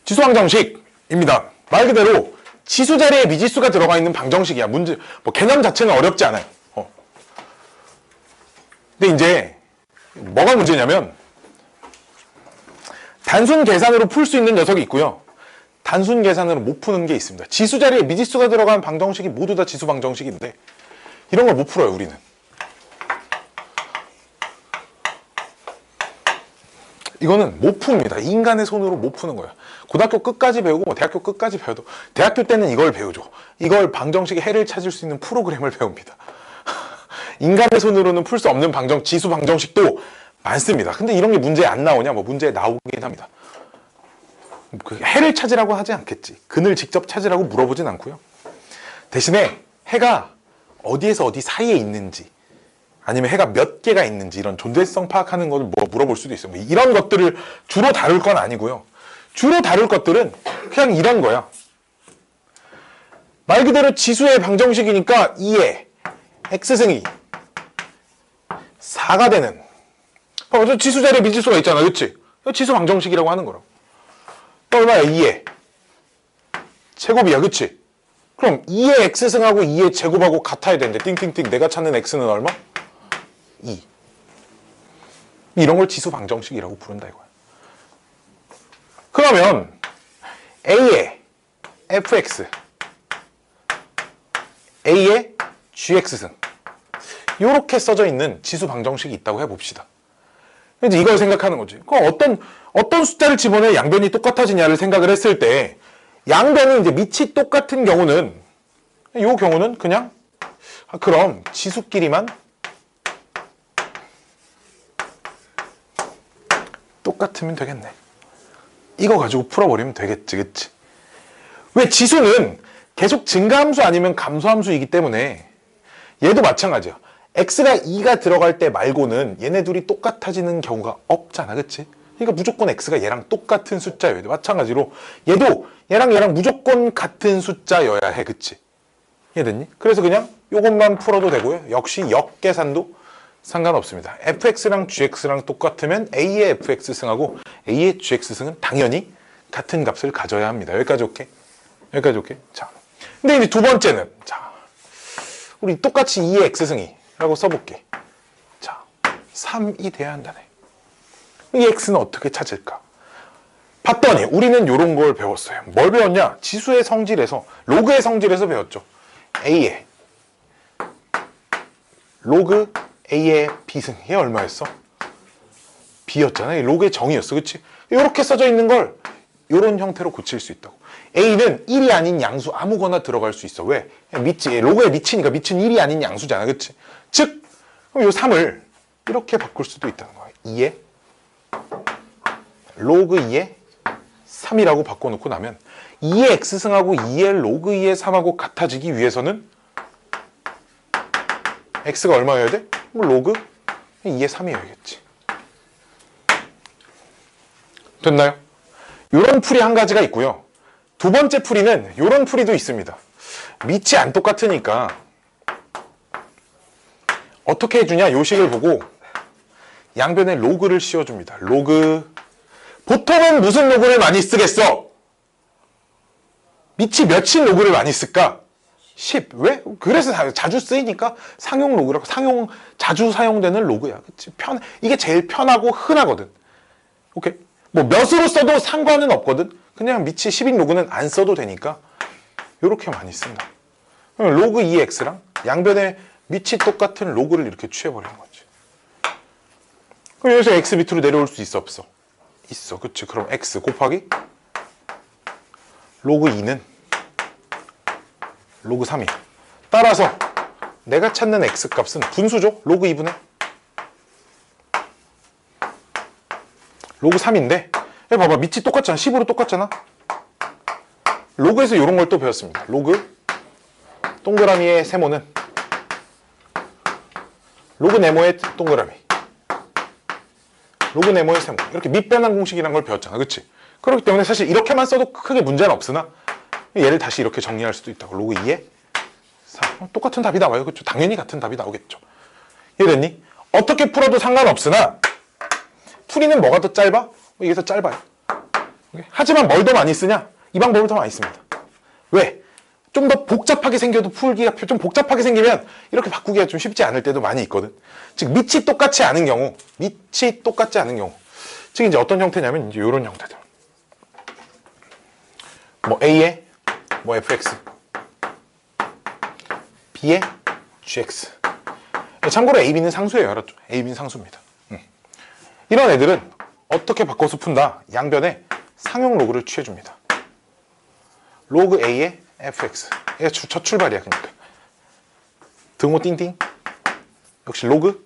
지수 방정식입니다. 말 그대로 지수 자리에 미지수가 들어가 있는 방정식이야. 문제, 개념 자체는 어렵지 않아요. 근데 이제 뭐가 문제냐면 단순 계산으로 풀 수 있는 녀석이 있고요. 단순 계산으로 못 푸는 게 있습니다. 지수 자리에 미지수가 들어간 방정식이 모두 다 지수 방정식인데 이런 걸 못 풀어요, 우리는. 이거는 못 풉니다. 인간의 손으로 못 푸는 거예요. 고등학교 끝까지 배우고 대학교 끝까지 배워도 대학교 때는 이걸 배우죠. 이걸 방정식의 해를 찾을 수 있는 프로그램을 배웁니다. 인간의 손으로는 풀 수 없는 지수 방정식도 많습니다. 근데 이런 게 문제에 안 나오냐? 문제에 나오긴 합니다. 그 해를 찾으라고 하지 않겠지. 근을 직접 찾으라고 물어보진 않고요. 대신에 해가 어디에서 어디 사이에 있는지, 아니면 해가 몇 개가 있는지, 이런 존재성 파악하는 것을 물어볼 수도 있어요. 이런 것들을 주로 다룰 건 아니고요. 주로 다룰 것들은 그냥 이런 거야. 말 그대로 지수의 방정식이니까 2에 x승이 4가 되는, 지수 자리에 미지수가 있잖아, 그치? 지수 방정식이라고 하는 거라고. 얼마야? 2에 제곱이야, 그치? 그럼 2의 x승하고 2의 제곱하고 같아야 되는데 띵띵띵 내가 찾는 x는 얼마? 2. 이런 걸 지수 방정식이라고 부른다 이거야. 그러면 a의 fx, a의 gx승, 이렇게 써져 있는 지수 방정식이 있다고 해봅시다. 이제 이걸 생각하는 거지. 그럼 어떤 숫자를 집어넣어 양변이 똑같아지냐를 생각을 했을 때, 양변이 이제 밑이 똑같은 경우는, 이 경우는 그냥 그럼 지수끼리만 똑같으면 되겠네. 이거 가지고 풀어버리면 되겠지, 그치? 왜? 지수는 계속 증가함수 아니면 감소함수이기 때문에 얘도 마찬가지야. x가 2가 들어갈 때 말고는 얘네 둘이 똑같아지는 경우가 없잖아, 그치? 그러니까 무조건 x가 얘랑 똑같은 숫자여야 돼. 마찬가지로 얘도 얘랑 무조건 같은 숫자여야 해, 그치? 이해됐니? 그래서 그냥 요것만 풀어도 되고요. 역시 역계산도 상관없습니다. fx랑 gx랑 똑같으면 a의 fx승하고 a의 gx승은 당연히 같은 값을 가져야 합니다. 여기까지 오케이? 여기까지 오케이? 자, 근데 이제 두 번째는, 자, 우리 똑같이 2의 x승이 라고 써볼게. 자, 3이 돼야 한다네. 이 x는 어떻게 찾을까? 봤더니 우리는 이런 걸 배웠어요. 뭘 배웠냐? 지수의 성질에서, 로그의 성질에서 배웠죠. a의 로그 a의 b승, 얘 얼마였어? b였잖아. 로그의 정의였어, 그치? 이렇게 써져 있는 걸 이런 형태로 고칠 수 있다고. a는 1이 아닌 양수 아무거나 들어갈 수 있어. 왜? 로그의 밑이니까 밑은 1이 아닌 양수잖아, 그치? 즉, 그럼 이 3을 이렇게 바꿀 수도 있다는 거야. 2의 로그 2의 3이라고 바꿔놓고 나면 2의 x승하고 2의 로그 2의 3하고 같아지기 위해서는 x가 얼마여야 돼? 로그 2의 3이어야겠지. 됐나요? 이런 풀이 한 가지가 있고요. 두 번째 풀이는 이런 풀이도 있습니다. 밑이 안 똑같으니까 어떻게 해주냐? 요 식을 보고 양변에 로그를 씌워줍니다. 로그. 보통은 무슨 로그를 많이 쓰겠어? 밑이 몇인 로그를 많이 쓸까? 10. 왜? 그래서 자주 쓰이니까 상용 로그라고. 자주 사용되는 로그야. 그치? 이게 제일 편하고 흔하거든. 오케이? 몇으로 써도 상관은 없거든. 그냥 밑이 10인 로그는 안 써도 되니까 이렇게 많이 쓴다. 로그 2x랑 양변에 밑이 똑같은 로그를 이렇게 취해버리는 거지. 그럼 여기서 x 밑으로 내려올 수 있어, 없어? 있어. 그치? 그럼 x 곱하기 로그 2는 로그 3이야. 따라서 내가 찾는 x 값은 분수죠? 로그 2분의 로그 3인데, 여기 봐봐. 밑이 똑같잖아. 10으로 똑같잖아. 로그에서 이런 걸 또 배웠습니다. 로그 동그라미의 세모는 로그 네모의 동그라미, 로그 네모의 세모, 이렇게 밑변환 공식이라는 걸 배웠잖아, 그치? 그렇기 때문에 사실 이렇게만 써도 크게 문제는 없으나 얘를 다시 이렇게 정리할 수도 있다고. 로그 2에 3. 똑같은 답이 나와요, 그쵸? 당연히 같은 답이 나오겠죠. 이해됐니? 어떻게 풀어도 상관없으나 풀이는 뭐가 더 짧아? 이게 더 짧아요. 하지만 뭘 더 많이 쓰냐? 이 방법을 더 많이 씁니다. 왜? 좀 더 복잡하게 생겨도 풀기가 좀 복잡하게 생기면 이렇게 바꾸기가 좀 쉽지 않을 때도 많이 있거든. 즉 밑이 똑같지 않은 경우, 즉 이제 어떤 형태냐면 이제 이런 형태들. 뭐 A에 뭐 fx, B에 gx. 참고로 A, B는 상수예요. 알았죠? A, B는 상수입니다. 이런 애들은 어떻게 바꿔서 푼다? 양변에 상용 로그를 취해줍니다. 로그 A에 fx. 이게 첫 출발이야, 그러니까. 등호 띵띵. 역시 로그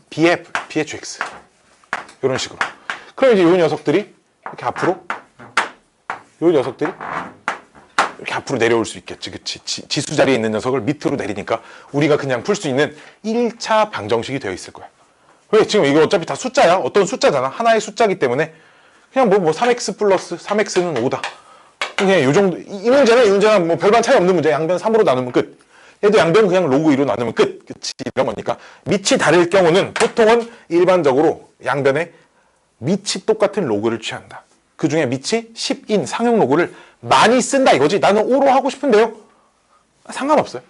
B에 gx. 이런 식으로. 그럼 이제 이 녀석들이 이렇게 앞으로, 이 녀석들이 이렇게 앞으로 내려올 수 있겠지. 그치? 지수 자리에 있는 녀석을 밑으로 내리니까 우리가 그냥 풀 수 있는 1차 방정식이 되어 있을 거야. 왜? 지금 이거 어차피 다 숫자야. 어떤 숫자잖아. 하나의 숫자이기 때문에 그냥 뭐 3x 플러스 3x는 5다. 그냥 요 정도. 이 문제는 뭐 별반 차이 없는 문제야. 양변 3으로 나누면 끝. 얘도 양변 그냥 로그 2로 나누면 끝. 그치? 이런 거니까. 밑이 다를 경우는 보통은 일반적으로 양변에 밑이 똑같은 로그를 취한다. 그 중에 밑이 10인 상용 로그를 많이 쓴다 이거지. 나는 5로 하고 싶은데요. 상관없어요.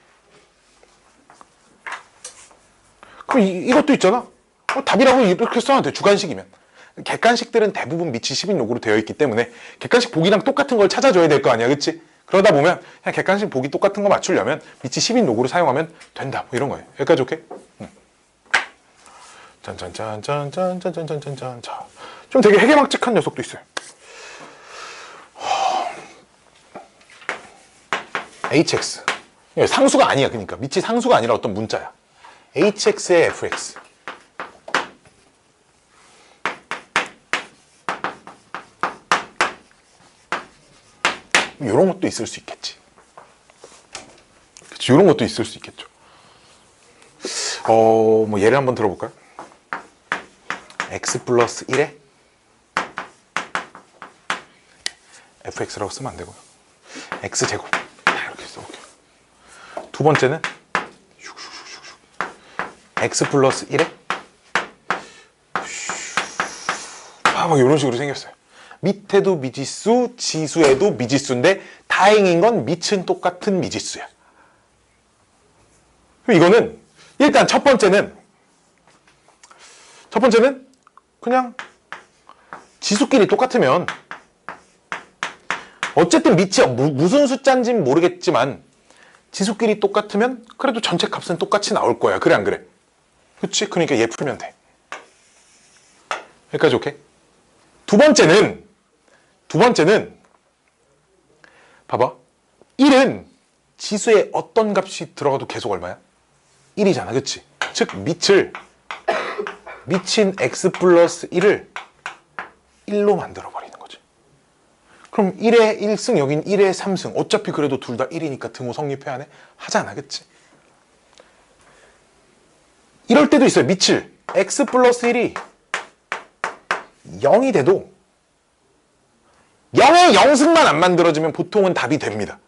그럼 이것도 있잖아. 답이라고 이렇게 써도 돼. 주관식이면. 객관식들은 대부분 밑이 10인 로그로 되어 있기 때문에 객관식 보기랑 똑같은 걸 찾아줘야 될 거 아니야. 그치? 그러다 보면 그냥 객관식 보기 똑같은 거 맞추려면 밑이 10인 로그로 사용하면 된다. 뭐 이런 거예요. 여기까지 오케이? 짠짠짠짠짠짠짠짠짠. 자, 좀 되게 해괴망측한 녀석도 있어요. hx. 상수가 아니야. 그러니까 밑이 상수가 아니라 어떤 문자야. hx의 fx. 이런 것도 있을 수 있겠지. 그치, 이런 것도 있을 수 있겠죠. 뭐 예를 한번 들어볼까요? x 플러스 1에 fx라고 쓰면 안 되고요. x제곱. 이렇게 써볼게요. 두 번째는 x 플러스 1에 막 이런 식으로 생겼어요. 밑에도 미지수, 지수에도 미지수인데 다행인 건 밑은 똑같은 미지수야. 이거는 일단 첫 번째는 그냥 지수끼리 똑같으면 어쨌든 밑이 무슨 숫자인지는 모르겠지만 지수끼리 똑같으면 그래도 전체 값은 똑같이 나올 거야. 그래 안 그래? 그치? 그러니까 얘 풀면 돼. 여기까지 오케이? 두 번째는 봐봐. 1은 지수에 어떤 값이 들어가도 계속 얼마야? 1이잖아. 그치? 즉 밑인 x 플러스 1을 1로 만들어버리는 거지. 그럼 1의 1승 여긴 1의 3승. 어차피 그래도 둘 다 1이니까 등호 성립해야 하네? 하잖아. 그치? 이럴 때도 있어요. 밑을 x 플러스 1이 0이 돼도 0의 0승만 안 만들어지면 보통은 답이 됩니다.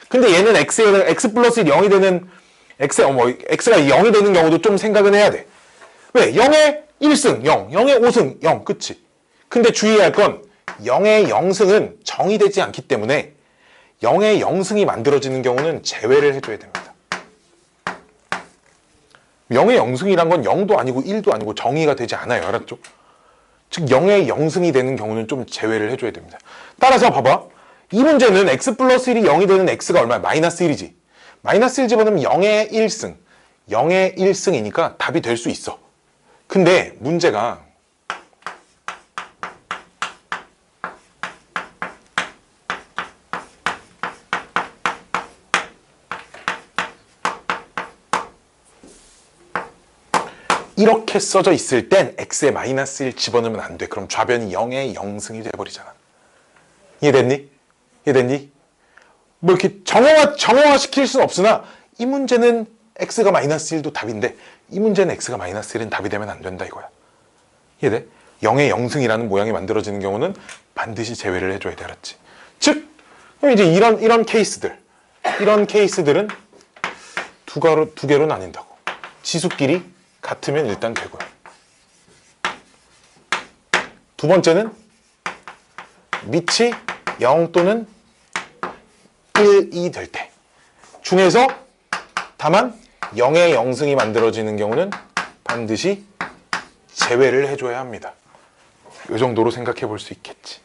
근데 얘는 x 플러스 1이 0이 되는 x가 0이 되는 경우도 좀 생각은 해야 돼. 왜? 0의 1승 0, 0의 5승 0, 그치? 근데 주의해야 할 건 0의 0승은 정의되지 않기 때문에 0의 0승이 만들어지는 경우는 제외를 해줘야 됩니다. 0의 0승이란 건 0도 아니고 1도 아니고 정의가 되지 않아요. 알았죠? 즉 0의 0승이 되는 경우는 좀 제외를 해줘야 됩니다. 따라서 봐봐. 이 문제는 x 플러스 1이 0이 되는 x가 얼마야? 마이너스 1이지. 마이너스 1 집어넣으면 0의 1승. 0의 1승이니까 답이 될 수 있어. 근데 문제가 이렇게 써져 있을 땐 x에 마이너스 1 집어넣으면 안 돼. 그럼 좌변이 0의 0승이 돼버리잖아. 이해됐니? 뭐 이렇게 정형화 시킬 수는 없으나 이 문제는 x가 마이너스 1도 답인데 이 문제는 x가 마이너스 1은 답이 되면 안 된다 이거야. 이해돼? 0의 0승이라는 모양이 만들어지는 경우는 반드시 제외를 해줘야 돼. 알았지? 즉 이제 이런 케이스들은 두 개로 나뉜다고. 지수끼리 같으면 일단 되고요. 두 번째는 밑이 0 또는 1이 될 때 중에서 다만 0의 0승이 만들어지는 경우는 반드시 제외를 해줘야 합니다. 이 정도로 생각해 볼 수 있겠지.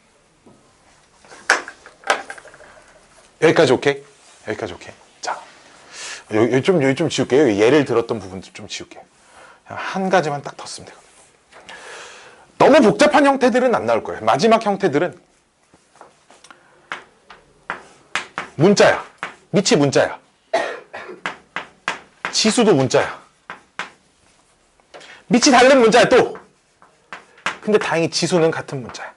여기까지 오케이? 여기까지 오케이. 자, 여기 좀 지울게요. 예를 들었던 부분들 좀 지울게요. 한 가지만 딱 더 쓰면 되거든요. 너무 복잡한 형태들은 안 나올 거예요. 마지막 형태들은 문자야. 밑이 문자야. 지수도 문자야. 밑이 다른 문자야 또. 근데 다행히 지수는 같은 문자야.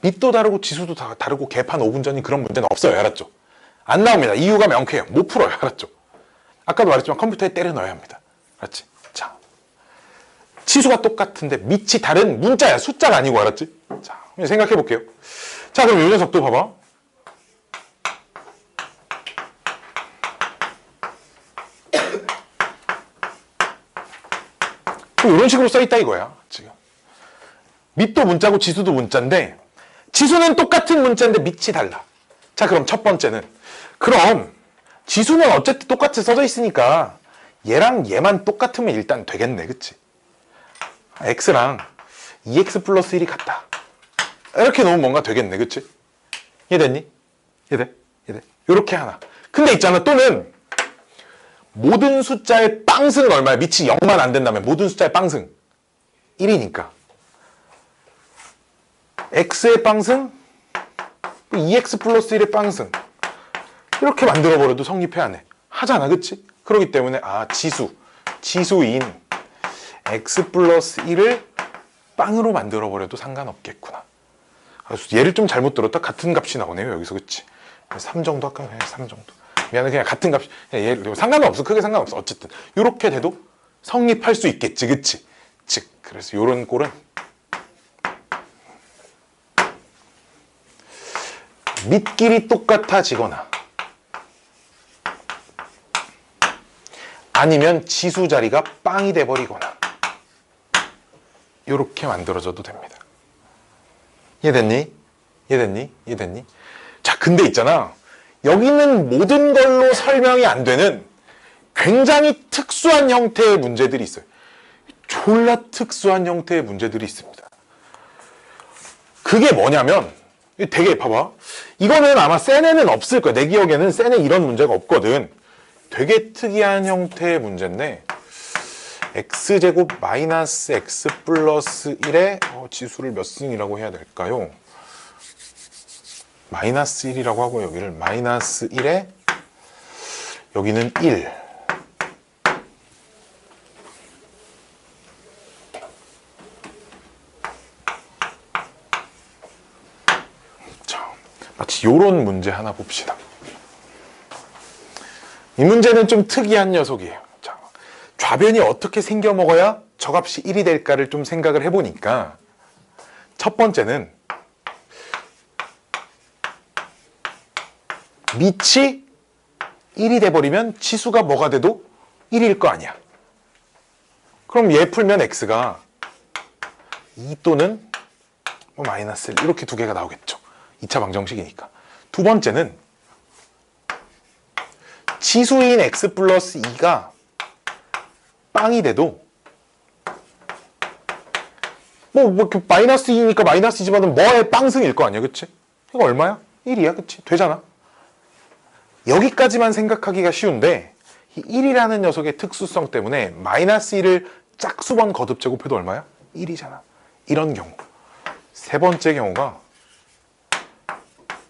밑도 다르고 지수도 다르고 개판 5분 전인 그런 문제는 없어요. 알았죠? 안 나옵니다. 이유가 명쾌해요. 못 풀어요. 알았죠? 아까도 말했지만 컴퓨터에 때려 넣어야 합니다. 알았지? 자, 지수가 똑같은데 밑이 다른 문자야. 숫자가 아니고. 알았지? 자, 생각해 볼게요. 자, 그럼 이 녀석도 봐봐. 이런 식으로 써있다 이거야. 지금 밑도 문자고 지수도 문자인데 지수는 똑같은 문자인데 밑이 달라. 자, 그럼 첫 번째는 그럼 지수는 어쨌든 똑같이 써져 있으니까 얘랑 얘만 똑같으면 일단 되겠네. 그치? x랑 2x 플러스 1이 같다. 이렇게 놓으면 뭔가 되겠네. 그치? 이해됐니? 이해돼? 이해돼? 요렇게 하나. 근데 있잖아. 또는 모든 숫자의 빵승은 얼마야? 밑이 0만 안 된다면 모든 숫자의 빵승 1이니까 x의 빵승 2x 플러스 1의 빵승 이렇게 만들어버려도 성립해야 해. 하잖아. 그치? 그렇기 때문에 지수인 x 플러스 1을 빵으로 만들어버려도 상관없겠구나. 얘를 좀 잘못 들었다. 같은 값이 나오네요. 여기서. 그치? 3 정도 할까요? 3 정도. 미안해. 그냥 같은 값. 얘 상관은 없어. 크게 상관없어. 어쨌든 이렇게 돼도 성립할 수 있겠지. 그치? 즉 그래서 요런 꼴은 밑끼리 똑같아지거나 아니면 지수 자리가 빵이 돼버리거나 이렇게 만들어져도 됩니다. 이해됐니? 이해됐니? 이해됐니? 자, 근데 있잖아. 여기는 모든 걸로 설명이 안 되는 굉장히 특수한 형태의 문제들이 있어요. 졸라 특수한 형태의 문제들이 있습니다. 그게 뭐냐면 되게 봐봐. 이거는 아마 센에는 없을 거야. 내 기억에는 센에 이런 문제가 없거든. 되게 특이한 형태의 문제인데 x제곱 마이너스 x 플러스 1의 지수를 몇 승이라고 해야 될까요? 마이너스 1이라고 하고 여기를 마이너스 1에 여기는 1 자, 마치 요런 문제 하나 봅시다. 이 문제는 좀 특이한 녀석이에요. 자, 좌변이 어떻게 생겨 먹어야 저 값이 1이 될까를 좀 생각을 해보니까 첫 번째는 밑이 1이 돼버리면 지수가 뭐가 돼도 1일 거 아니야. 그럼 얘 풀면 x가 2 또는 마이너스 1 이렇게 두 개가 나오겠죠. 2차 방정식이니까. 두 번째는 지수인 x 플러스 2가 빵이 돼도 마이너스 2니까 마이너스 2지만은 뭐의 빵승일 거 아니야. 그치? 이거 얼마야? 1이야. 그치? 되잖아. 여기까지만 생각하기가 쉬운데 이 1이라는 녀석의 특수성 때문에 마이너스 1을 짝수번 거듭 제곱해도 얼마야? 1이잖아. 이런 경우. 세 번째 경우가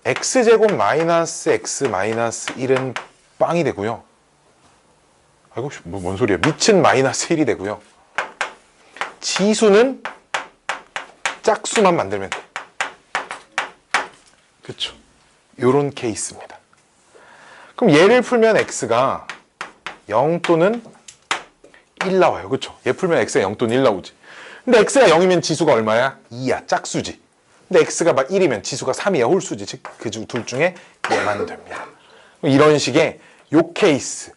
x제곱 마이너스 x 마이너스 1은 빵이 되고요. 아이고 뭔 소리야. 밑은 마이너스 1이 되고요. 지수는 짝수만 만들면 돼. 그쵸? 요런 케이스입니다. 그럼 얘를 풀면 x가 0 또는 1 나와요. 그쵸? 얘 풀면 x가 0 또는 1 나오지. 근데 x가 0이면 지수가 얼마야? 2야. 짝수지. 근데 x가 막 1이면 지수가 3이야. 홀수지. 즉 그 둘 중에 얘만 됩니다. 이런 식의 요 케이스.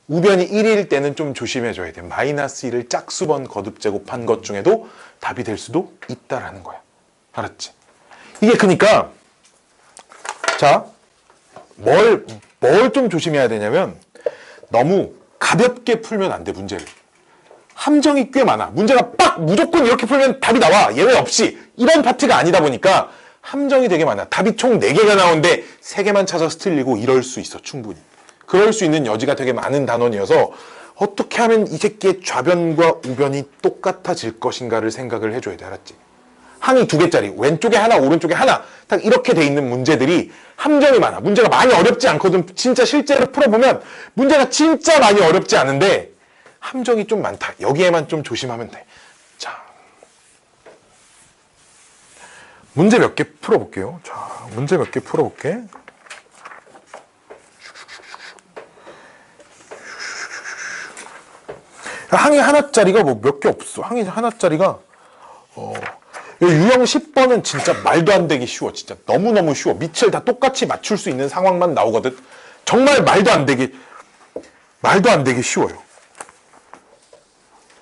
우변이 1일 때는 좀 조심해줘야 돼. 마이너스 1을 짝수번 거듭 제곱한 것 중에도 답이 될 수도 있다라는 거야. 알았지? 이게 그러니까 자, 뭘 좀 조심해야 되냐면 너무 가볍게 풀면 안 돼, 문제를. 함정이 꽤 많아. 문제가 빡 무조건 이렇게 풀면 답이 나와. 예외 없이. 이런 파트가 아니다 보니까 함정이 되게 많아. 답이 총 4개가 나오는데 3개만 찾아서 틀리고 이럴 수 있어, 충분히. 그럴 수 있는 여지가 되게 많은 단원이어서 어떻게 하면 이 새끼의 좌변과 우변이 똑같아질 것인가를 생각을 해줘야 돼, 알았지? 항이 2개짜리, 왼쪽에 하나, 오른쪽에 하나, 딱 이렇게 돼 있는 문제들이 함정이 많아. 문제가 많이 어렵지 않거든. 진짜 실제로 풀어보면 문제가 진짜 많이 어렵지 않은데 함정이 좀 많다. 여기에만 좀 조심하면 돼. 자, 문제 몇 개 풀어볼게요. 자, 문제 몇 개 풀어볼게. 항이 하나짜리가 뭐 몇 개 없어. 항이 하나짜리가 유형 10번은 진짜 말도 안 되게 쉬워. 진짜 너무너무 쉬워. 밑을 다 똑같이 맞출 수 있는 상황만 나오거든. 정말 말도 안 되게 쉬워요.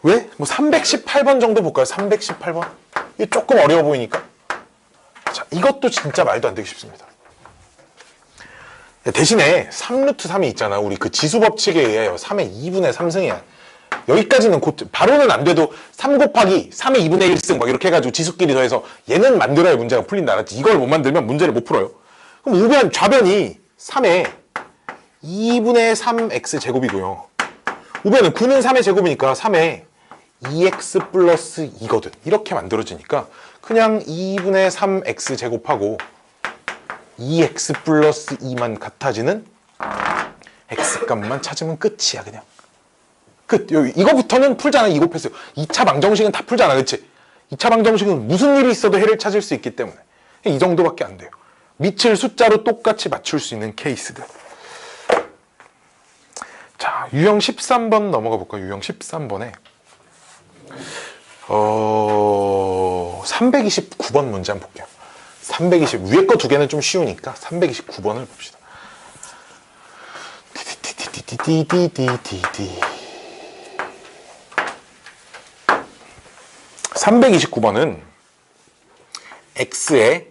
왜? 뭐 318번 정도 볼까요? 318번? 이게 조금 어려워 보이니까. 자, 이것도 진짜 말도 안 되게 쉽습니다. 대신에 3루트 3이 있잖아. 우리 그 지수 법칙에 의하여 3의 2분의 3승이야. 여기까지는 바로는 안 돼도 3 곱하기 3의 2분의 1승 막 이렇게 해가지고 지수끼리 더해서 얘는 만들어야 문제가 풀린다, 알았지? 이걸 못 만들면 문제를 못 풀어요. 그럼 우변, 좌변이 3의 2분의 3x 제곱이고요. 우변은 9는 3의 제곱이니까 3의 2x 플러스 2거든. 이렇게 만들어지니까 그냥 2분의 3x 제곱하고 2x 플러스 2만 같아지는 x값만 찾으면 끝이야, 그냥. 끝. 이거부터는 풀잖아. 2 곱했어요. 2차 방정식은 다 풀잖아. 그치? 2차 방정식은 무슨 일이 있어도 해를 찾을 수 있기 때문에 이 정도밖에 안 돼요. 밑을 숫자로 똑같이 맞출 수 있는 케이스들. 자, 유형 13번 넘어가 볼까요? 유형 13번에 329번 문제 한번 볼게요. 320 위에 거 2개는 좀 쉬우니까 329번을 봅시다. 329번은 x에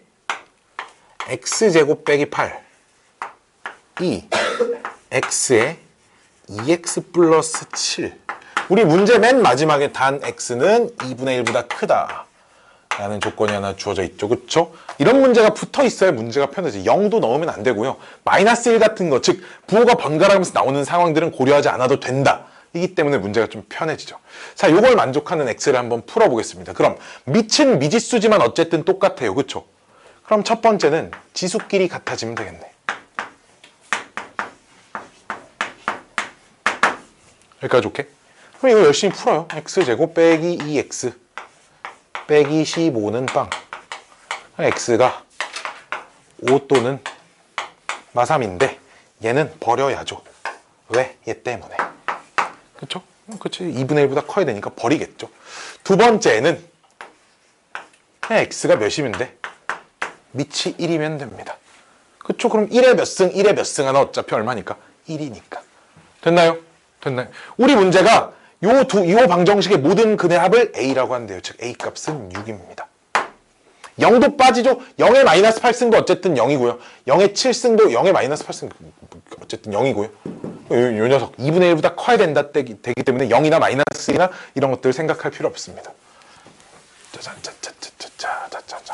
x제곱 빼기 8 x에 2x 플러스 7. 우리 문제 맨 마지막에 단 x는 2분의 1보다 크다 라는 조건이 하나 주어져 있죠. 그쵸? 이런 문제가 붙어 있어야 문제가 편해지. 0도 넣으면 안 되고요. 마이너스 1 같은 거, 즉 부호가 번갈아가면서 나오는 상황들은 고려하지 않아도 된다. 이기 때문에 문제가 좀 편해지죠. 자, 요걸 만족하는 x를 한번 풀어보겠습니다. 그럼 밑은 미지수지만 어쨌든 똑같아요. 그쵸? 그럼 첫 번째는 지수끼리 같아지면 되겠네. 여기까지 오케이? 그럼 이거 열심히 풀어요. x제곱 빼기 2x 빼기 15는 빵. x가 5 또는 마3인데 얘는 버려야죠. 왜? 얘 때문에. 그쵸? 그치. 2분의 1보다 커야 되니까 버리겠죠. 두 번째는 x가 몇이면 돼? 밑이 1이면 됩니다. 그쵸? 그럼 1에 몇 승, 1에 몇 승 하나 어차피 얼마니까? 1이니까. 됐나요? 됐나요? 우리 문제가 요 방정식의 모든 근의 합을 a라고 한대요. 즉 a 값은 6입니다. 0도 빠지죠? 0의 마이너스 8승도 어쨌든 0이고요. 0의 7승도 0의 마이너스 8승 어쨌든 0이고요. 요 녀석 2분의 1보다 커야 된다 되기 때문에 0이나 마이너스나 이런 것들 생각할 필요 없습니다. 짜잔.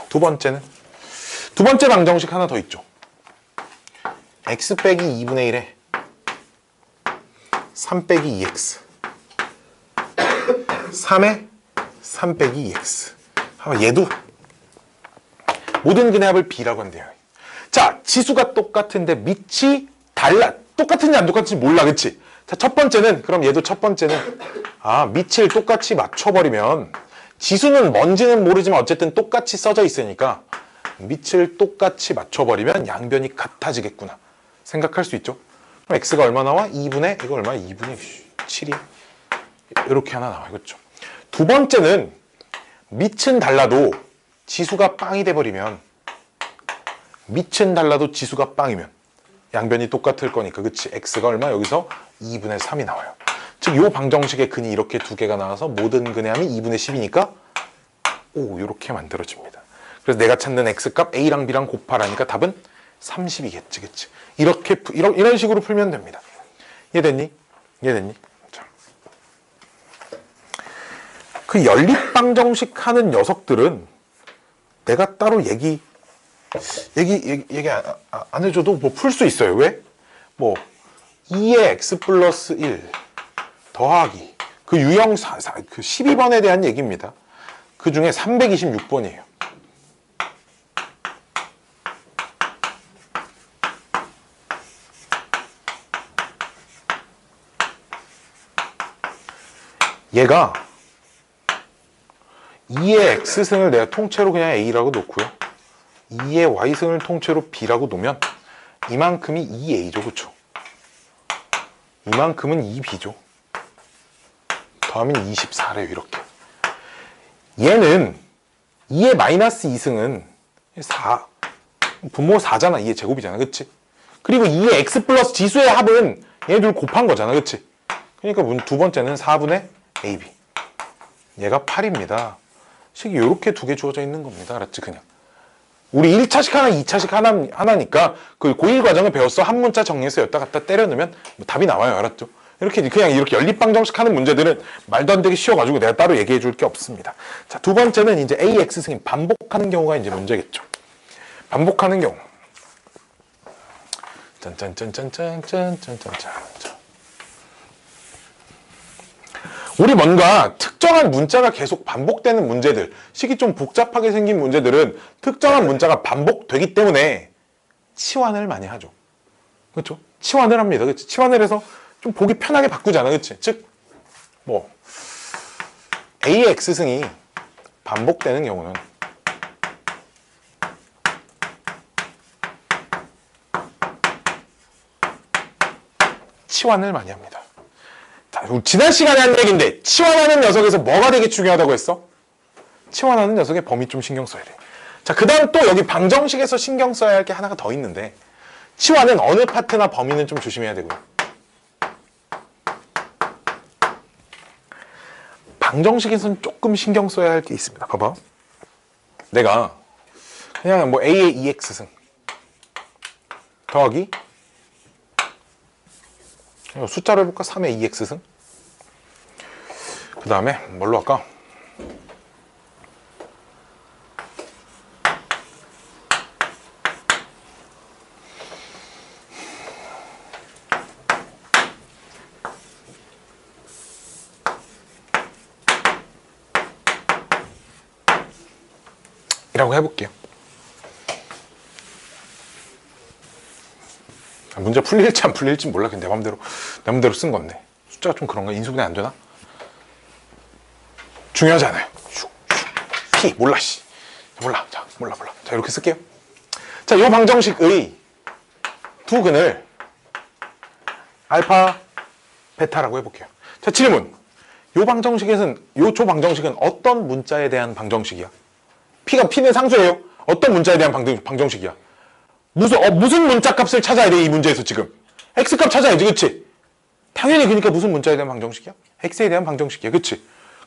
두 번째는 두 번째 방정식 하나 더 있죠. x 빼기 2분의 1에 3 빼기 2x 3에 3 빼기 2x 얘도 모든 근의 합을 b라고 한대요. 자, 지수가 똑같은데 밑이 달라. 똑같은지 안 똑같은지 몰라. 그치? 자, 첫 번째는 그럼 얘도 첫 번째는 밑을 똑같이 맞춰버리면 지수는 뭔지는 모르지만 어쨌든 똑같이 써져 있으니까 밑을 똑같이 맞춰버리면 양변이 같아지겠구나 생각할 수 있죠. 그럼 x가 얼마 나와? 2분의 이거 얼마야? 2분의 7이 이렇게 하나 나와요. 그렇죠? 두 번째는 밑은 달라도 지수가 빵이 돼버리면 밑은 달라도 지수가 빵이면 양변이 똑같을 거니까 그치? x가 얼마? 여기서 2분의 3이 나와요. 즉 요 방정식의 근이 이렇게 두 개가 나와서 모든 근의 합이 2분의 10이니까 이렇게 만들어집니다. 그래서 내가 찾는 x값 a랑 b랑 곱하라니까 답은 30이겠지, 그치? 이런 식으로 풀면 됩니다. 이해됐니? 이해됐니? 자. 그 연립방정식 하는 녀석들은 내가 따로 얘기 안 해줘도 뭐 풀 수 있어요. 왜? 뭐 2의 x 플러스 1 더하기 그 유형 그 12번에 대한 얘기입니다. 그 중에 326번이에요. 얘가 2의 x승을 내가 통째로 그냥 a라고 놓고요. 2의 y승을 통째로 b라고 놓으면 이만큼이 2a죠. 그쵸? 이만큼은 2b죠. 더하면 24래요. 이렇게. 얘는 2의 마이너스 2승은 4. 분모 4잖아. 2의 제곱이잖아. 그치? 그리고 2의 x 플러스 지수의 합은 얘들 곱한 거잖아. 그치? 그러니까 두 번째는 4분의 ab. 얘가 8입니다. 식이 이렇게 두 개 주어져 있는 겁니다. 알았지? 그냥. 우리 1차식 하나, 2차식 하나니까 그 고1 과정을 배웠어. 한 문자 정리해서 여기다 갖다 때려 넣으면 뭐 답이 나와요. 알았죠? 그냥 이렇게 연립방정식 하는 문제들은 말도 안 되게 쉬워가지고 내가 따로 얘기해 줄 게 없습니다. 자, 두 번째는 이제 AX승이 반복하는 경우가 이제 문제겠죠. 반복하는 경우. 짠짠짠짠짠짠짠짠짠. 우리 뭔가 특정한 문자가 계속 반복되는 문제들, 식이 좀 복잡하게 생긴 문제들은 특정한 문자가 반복되기 때문에 치환을 많이 하죠. 그렇죠? 치환을 합니다. 그렇지? 치환을 해서 좀 보기 편하게 바꾸잖아. 그렇지? 즉, 뭐 AX승이 반복되는 경우는 치환을 많이 합니다. 지난 시간에 한 얘기인데 치환하는 녀석에서 뭐가 되게 중요하다고 했어? 치환하는 녀석의 범위 좀 신경 써야 돼. 자, 그 다음 또 여기 방정식에서 신경 써야 할 게 하나가 더 있는데 치환은 어느 파트나 범위는 좀 조심해야 되고요. 방정식에서는 조금 신경 써야 할 게 있습니다. 봐봐. 내가 그냥 뭐 A의 2X승 더하기 숫자로 해볼까? 3의 2X승. 그 다음에 뭘로 할까? 이라고 해볼게요. 문제 풀릴지 안 풀릴지 몰라. 그냥 내 맘대로 쓴 건데. 숫자가 좀 그런가? 인수분해 안 되나? 중요하지 않아요. P 몰라 씨. 몰라. 자, 몰라. 자, 이렇게 쓸게요. 자, 요 방정식의 두 근을 알파, 베타라고 해볼게요. 자, 질문. 요 방정식은 어떤 문자에 대한 방정식이야? P는 상수예요. 어떤 문자에 대한 방정식이야? 무슨 문자 값을 찾아야 돼, 이 문제에서 지금? X값 찾아야지, 그치? 당연히 그러니까 무슨 문자에 대한 방정식이야? X에 대한 방정식이야, 그치?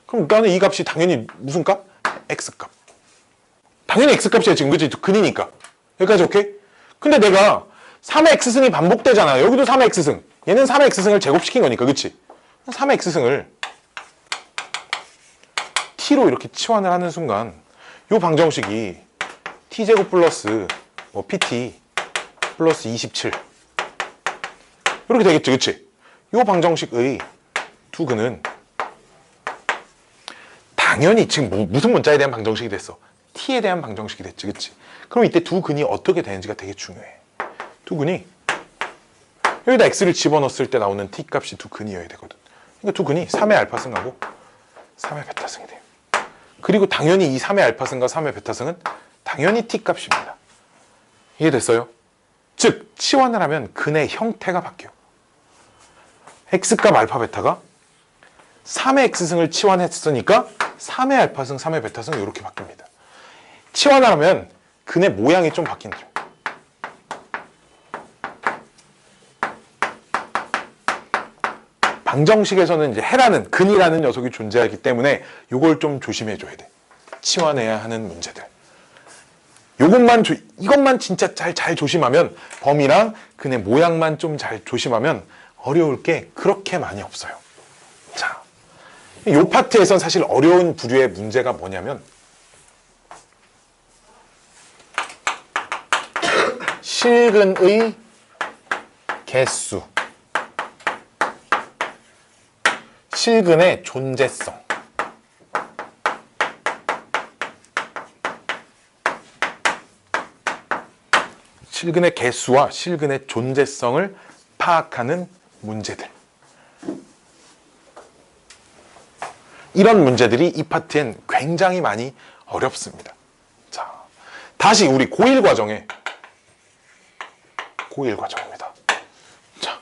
그럼 나는 이 값이 당연히 무슨 값? X값. 당연히 X값이야, 지금, 그치? 근이니까. 여기까지 오케이? 근데 내가 3의 X승이 반복되잖아. 여기도 3의 X승. 얘는 3의 X승을 제곱시킨 거니까, 그치? 3의 X승을 T로 이렇게 치환을 하는 순간 요 방정식이 T제곱 플러스 PT 플러스 27 이렇게 되겠지, 그치? 요 방정식의 두 근은 당연히 지금 무슨 문자에 대한 방정식이 됐어? T에 대한 방정식이 됐지, 그치? 그럼 이때 두 근이 어떻게 되는지가 되게 중요해. 두 근이 여기다 X를 집어넣었을 때 나오는 T 값이 두 근이어야 되거든. 그러니까 두 근이 3의 알파승하고 3의 베타승이 돼요. 그리고 당연히 이 3의 알파승과 3의 베타승은 당연히 T 값입니다. 이해됐어요? 즉, 치환을 하면 근의 형태가 바뀌어. X값 알파 베타가 3의 X승을 치환했으니까 3의 알파승, 3의 베타승 이렇게 바뀝니다. 치환을 하면 근의 모양이 좀 바뀐다. 방정식에서는 이제 해라는 근이라는 녀석이 존재하기 때문에 이걸 좀 조심해 줘야 돼. 치환해야 하는 문제들. 이것만 진짜 잘 조심하면, 범위랑 근의 모양만 좀 잘 조심하면 어려울 게 그렇게 많이 없어요. 자, 이 파트에선 사실 어려운 부류의 문제가 뭐냐면, 실근의 개수, 실근의 존재성. 실근의 개수와 실근의 존재성을 파악하는 문제들. 이런 문제들이 이 파트엔 굉장히 많이 어렵습니다. 자, 다시 우리 고1 과정입니다. 자,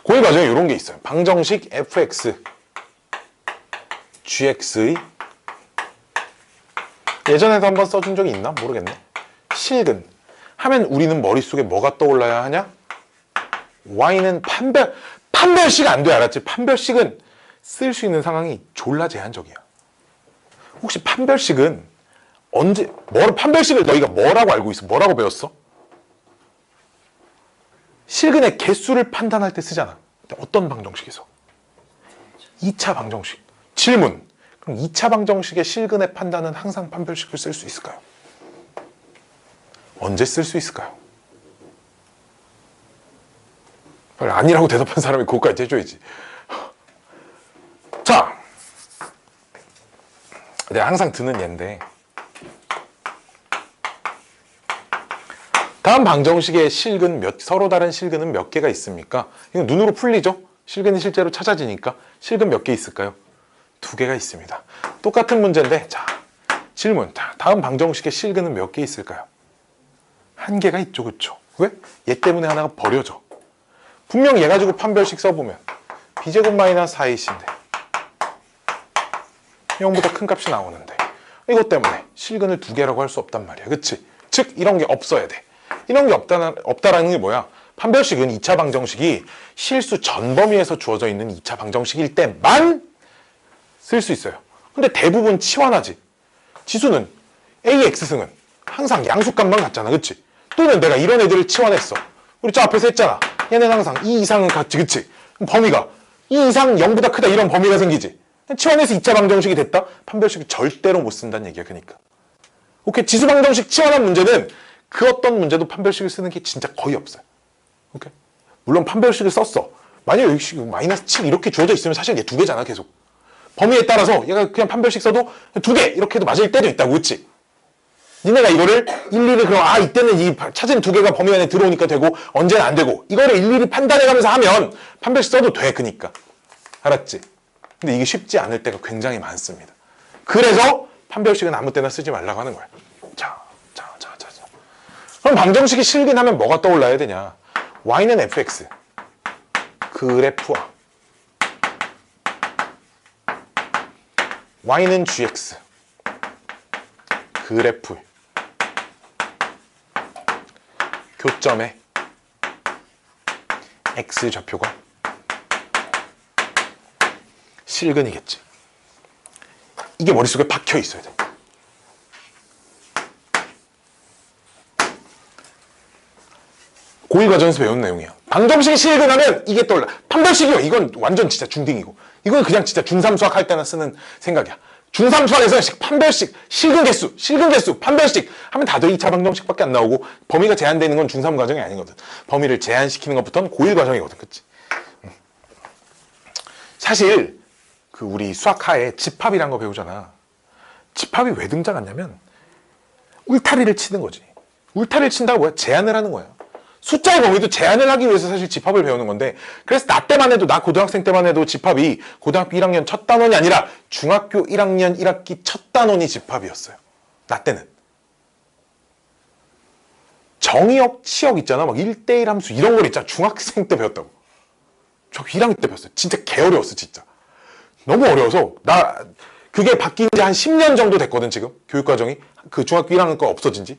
고1 과정에 이런 게 있어요. 방정식 fx, gx의 예전에도 한번 써준 적이 있나? 모르겠네. 실근 하면 우리는 머릿속에 뭐가 떠올라야 하냐? y는 판별식 안 돼, 알았지? 판별식은 쓸 수 있는 상황이 졸라 제한적이야. 혹시 판별식은 판별식을 너희가 뭐라고 알고 있어? 뭐라고 배웠어? 실근의 개수를 판단할 때 쓰잖아. 어떤 방정식에서? 2차 방정식. 질문. 그럼 2차 방정식의 실근의 판단은 항상 판별식을 쓸 수 있을까요? 언제 쓸 수 있을까요? 빨리 아니라고 대답한 사람이 그거까지 해줘야지. 자, 내가 항상 드는 예인데, 다음 방정식의 서로 다른 실근은 몇 개가 있습니까? 이건 눈으로 풀리죠? 실근이 실제로 찾아지니까. 실근 몇 개 있을까요? 2개가 있습니다. 똑같은 문제인데, 자, 질문. 다음 방정식의 실근은 몇 개 있을까요? 1개가 있죠, 그쵸? 왜? 얘 때문에 하나가 버려져. 분명 얘 가지고 판별식 써보면 b제곱 마이너스 4ac인데 0보다 큰 값이 나오는데, 이것 때문에 실근을 2개라고 할 수 없단 말이야. 그치? 즉 이런 게 없어야 돼. 이런 게 없다라는 게 뭐야? 판별식은 2차 방정식이 실수 전 범위에서 주어져 있는 2차 방정식일 때만 쓸 수 있어요. 근데 대부분 치환하지. 지수는 a, x승은 항상 양수값만 같잖아. 그치? 또는 내가 이런 애들을 치환했어. 우리 저 앞에서 했잖아. 얘는 항상 2 이상은 같지. 그치? 그럼 범위가 2 이상 0보다 크다, 이런 범위가 생기지. 치환해서 2차 방정식이 됐다? 판별식을 절대로 못 쓴다는 얘기야. 그러니까 오케이. 지수 방정식 치환한 문제는 그 어떤 문제도 판별식을 쓰는 게 진짜 거의 없어요. 오케이. 물론 판별식을 썼어. 만약에 여기 마이너스 7 이렇게 주어져 있으면 사실 얘 2개잖아. 계속 범위에 따라서 얘가 그냥 판별식 써도 2개 이렇게 해도 맞을 때도 있다고. 그치? 니네가 이거를 일일이 그럼 이때는 이 찾은 2개가 범위 안에 들어오니까 되고 언제는 안 되고, 이거를 일일이 판단해가면서 하면 판별식 써도 돼. 그니까 알았지? 근데 이게 쉽지 않을 때가 굉장히 많습니다. 그래서 판별식은 아무 때나 쓰지 말라고 하는 거야. 자. 그럼 방정식이 실근하면 뭐가 떠올라야 되냐? y는 fx 그래프와 y는 gx 그래프 교점의 x좌표가 실근이겠지. 이게 머릿속에 박혀 있어야 돼. 고1 과정에서 배운 내용이야. 방정식이 실근하면 이게 떠올라. 판별식이요. 이건 완전 진짜 중딩이고, 이건 그냥 진짜 중3 수학 할 때나 쓰는 생각이야. 중3 수학에서 판별식, 실근개수, 판별식 하면 다들 2차 방정식밖에 안 나오고, 범위가 제한되는 건 중3 과정이 아니거든. 범위를 제한시키는 것부터는 고1 과정이거든. 그치? 사실 우리 수학하에 집합이란 거 배우잖아. 집합이 왜 등장하냐면 울타리를 치는 거지. 울타리를 친다고 뭐야? 제한을 하는 거야. 숫자의 범위도 제한을 하기 위해서 사실 집합을 배우는 건데, 그래서 나 고등학생 때만 해도 집합이 고등학교 1학년 첫 단원이 아니라 중학교 1학년 1학기 첫 단원이 집합이었어요. 나 때는. 정의역, 치역 있잖아. 막 1대1 함수 이런 걸 있잖아. 중학생 때 배웠다고. 저 1학년 때 배웠어요. 진짜 개 어려웠어, 진짜. 너무 어려워서 그게 바뀐 지 한 10년 정도 됐거든, 지금. 교육과정이. 그 중학교 1학년 거 없어진 지.